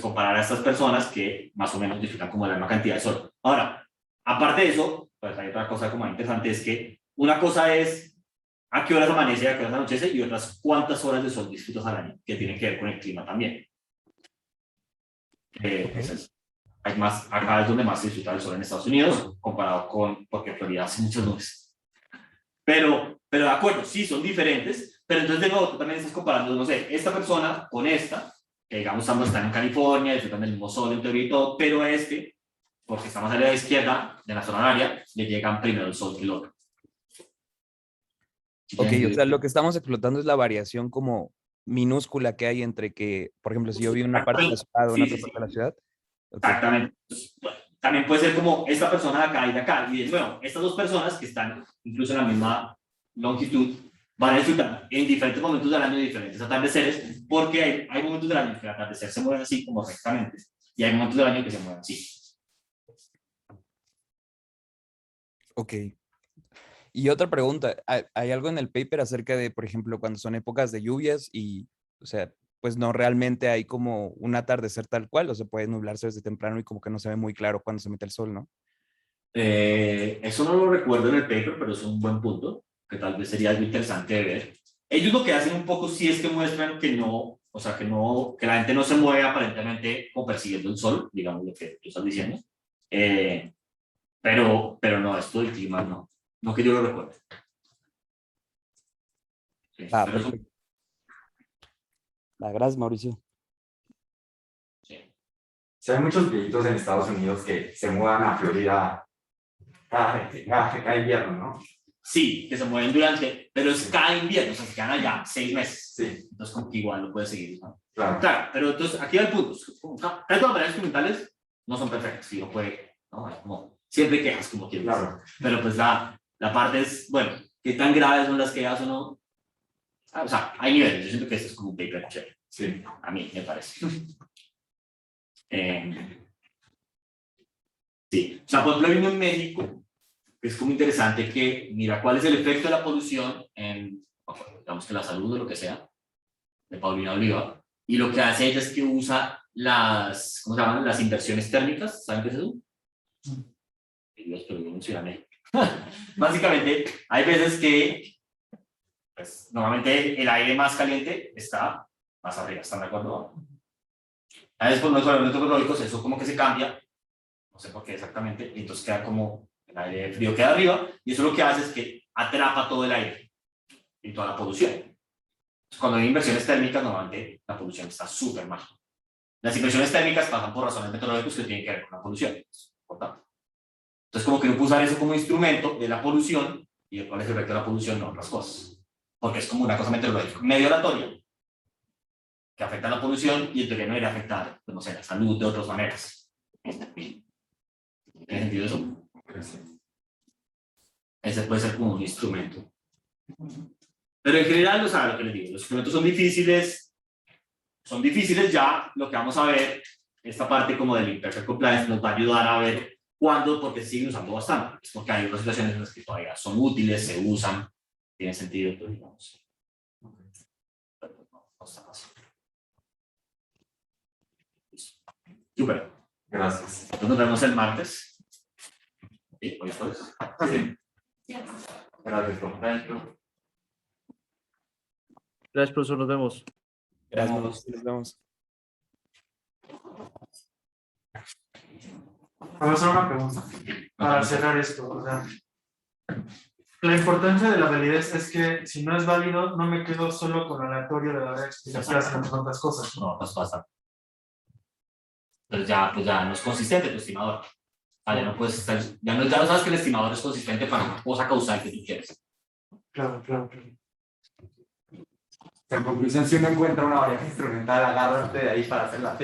comparar a estas personas que más o menos disfrutan como la misma cantidad de sol. Ahora, aparte de eso, pues hay otra cosa como interesante, es que una cosa es a qué horas amanece y a qué horas anochece, y otras cuántas horas de sol disfrutas al año, que tiene que ver con el clima también. Hay más, acá es donde más se disfruta el sol en Estados Unidos, comparado con, porque Florida hace muchas nubes. Pero de acuerdo, sí, son diferentes, pero entonces de nuevo tú también estás comparando, no sé, esta persona con esta, que digamos ambos están en California, disfrutan del mismo sol en teoría y todo, pero a este, porque está más a la izquierda, de la zona horaria, le llegan primero el sol que el otro. Ok, o sea, lo que estamos explotando es la variación como minúscula que hay entre que, por ejemplo, si yo vivo en una parte de la ciudad o en Sí, otra sí, parte sí. de la ciudad. Ok, Exactamente. Bueno, también puede ser como esta persona de acá y de acá, y de nuevo, estas dos personas que están incluso en la misma longitud van a disfrutar en diferentes momentos del año de diferentes atardeceres, porque hay momentos del año que el atardecer se mueve así como rectamente, y hay momentos del año que se mueven así. ok. Y otra pregunta, ¿hay algo en el paper acerca de, por ejemplo, cuando son épocas de lluvias y, o sea, pues no realmente hay como un atardecer tal cual, o se puede nublarse desde temprano y como que no se ve muy claro cuando se mete el sol, ¿no? Eso no lo recuerdo en el paper, pero es un buen punto, que tal vez sería algo interesante de ver. Ellos lo que hacen un poco sí es que muestran que no, o sea, que no, que la gente no se mueve aparentemente como persiguiendo el sol, digamos lo que tú estás diciendo. Pero no, esto del clima no, no que yo lo recuerde. Sí, Ah, pero perfecto. Gracias, Mauricio. sí. Sí, hay muchos viejitos en Estados Unidos que se mudan a Florida cada invierno, ¿no? Sí, que se mueven durante, pero es cada invierno, o sea, se quedan allá 6 meses. Sí, Entonces, como que igual lo puedes seguir, ¿no? claro. Claro, pero entonces aquí va el punto. Casi todas las maneras instrumentales no son perfectas, sí, no puede, ¿no? Es como, siempre quejas como quieres. Claro. Pero pues la parte es, bueno, qué tan graves son las quejas o no. O sea, hay niveles, yo siento que esto es como un paper chévere. Sí. A mí me parece. Sí, o sea, por ejemplo, hay uno en México que es como interesante que mira cuál es el efecto de la polución en, digamos que la salud o lo que sea, de Paulina Oliva, y lo que hace ella es que usa las, ¿cómo se llaman? Las inversiones térmicas, ¿saben qué es eso? Dios, pero no Ciudad de México. Básicamente, hay veces que, pues, normalmente el aire más caliente está más arriba, ¿están de acuerdo? A veces por los elementos meteorológicos eso como que se cambia, no sé por qué exactamente, y entonces queda como el aire frío queda arriba, y eso lo que hace es que atrapa todo el aire y toda la polución. Entonces, cuando hay inversiones térmicas, normalmente la polución está súper mal. Las inversiones térmicas pasan por razones meteorológicas que tienen que ver con la polución, es importante. Entonces, como que no puedo usar eso como instrumento de la polución y de cuál es el efecto de la polución, no otras cosas. Porque es como una cosa meteorológica medio aleatoria que afecta a la polución y en teoría no debería afectar, pues, no sé, la salud de otras maneras. ¿Tiene sentido eso? Ese puede ser como un instrumento. Pero en general, o sea, lo que les digo, los instrumentos son difíciles ya, lo que vamos a ver, esta parte como del imperfect compliance nos va a ayudar a ver cuándo, porque se siguen usando bastante, es porque hay otras situaciones en las que todavía son útiles, se usan, tiene sentido, pero digamos, pero no está fácil. Súper. Gracias. Entonces nos vemos el martes. ¿Sí? ¿Hoy es jueves? Sí. Ya. Gracias, compañero. Gracias, profesor. Nos vemos. Gracias, Mauricio. Nos vemos. Voy a hacer una pregunta para cerrar esto. O sea, la importancia de la validez es que si no es válido, no me quedo solo con lo aleatorio de la verdad explicación, sino con otras cosas, ¿no? No, pues pasa. Entonces ya no es consistente tu estimador. Ah, ya no puedes estar, ya no sabes que el estimador es consistente para una cosa causal que tú quieres. Claro. En conclusión, si uno encuentra una variable instrumental, agárrate de ahí para hacer la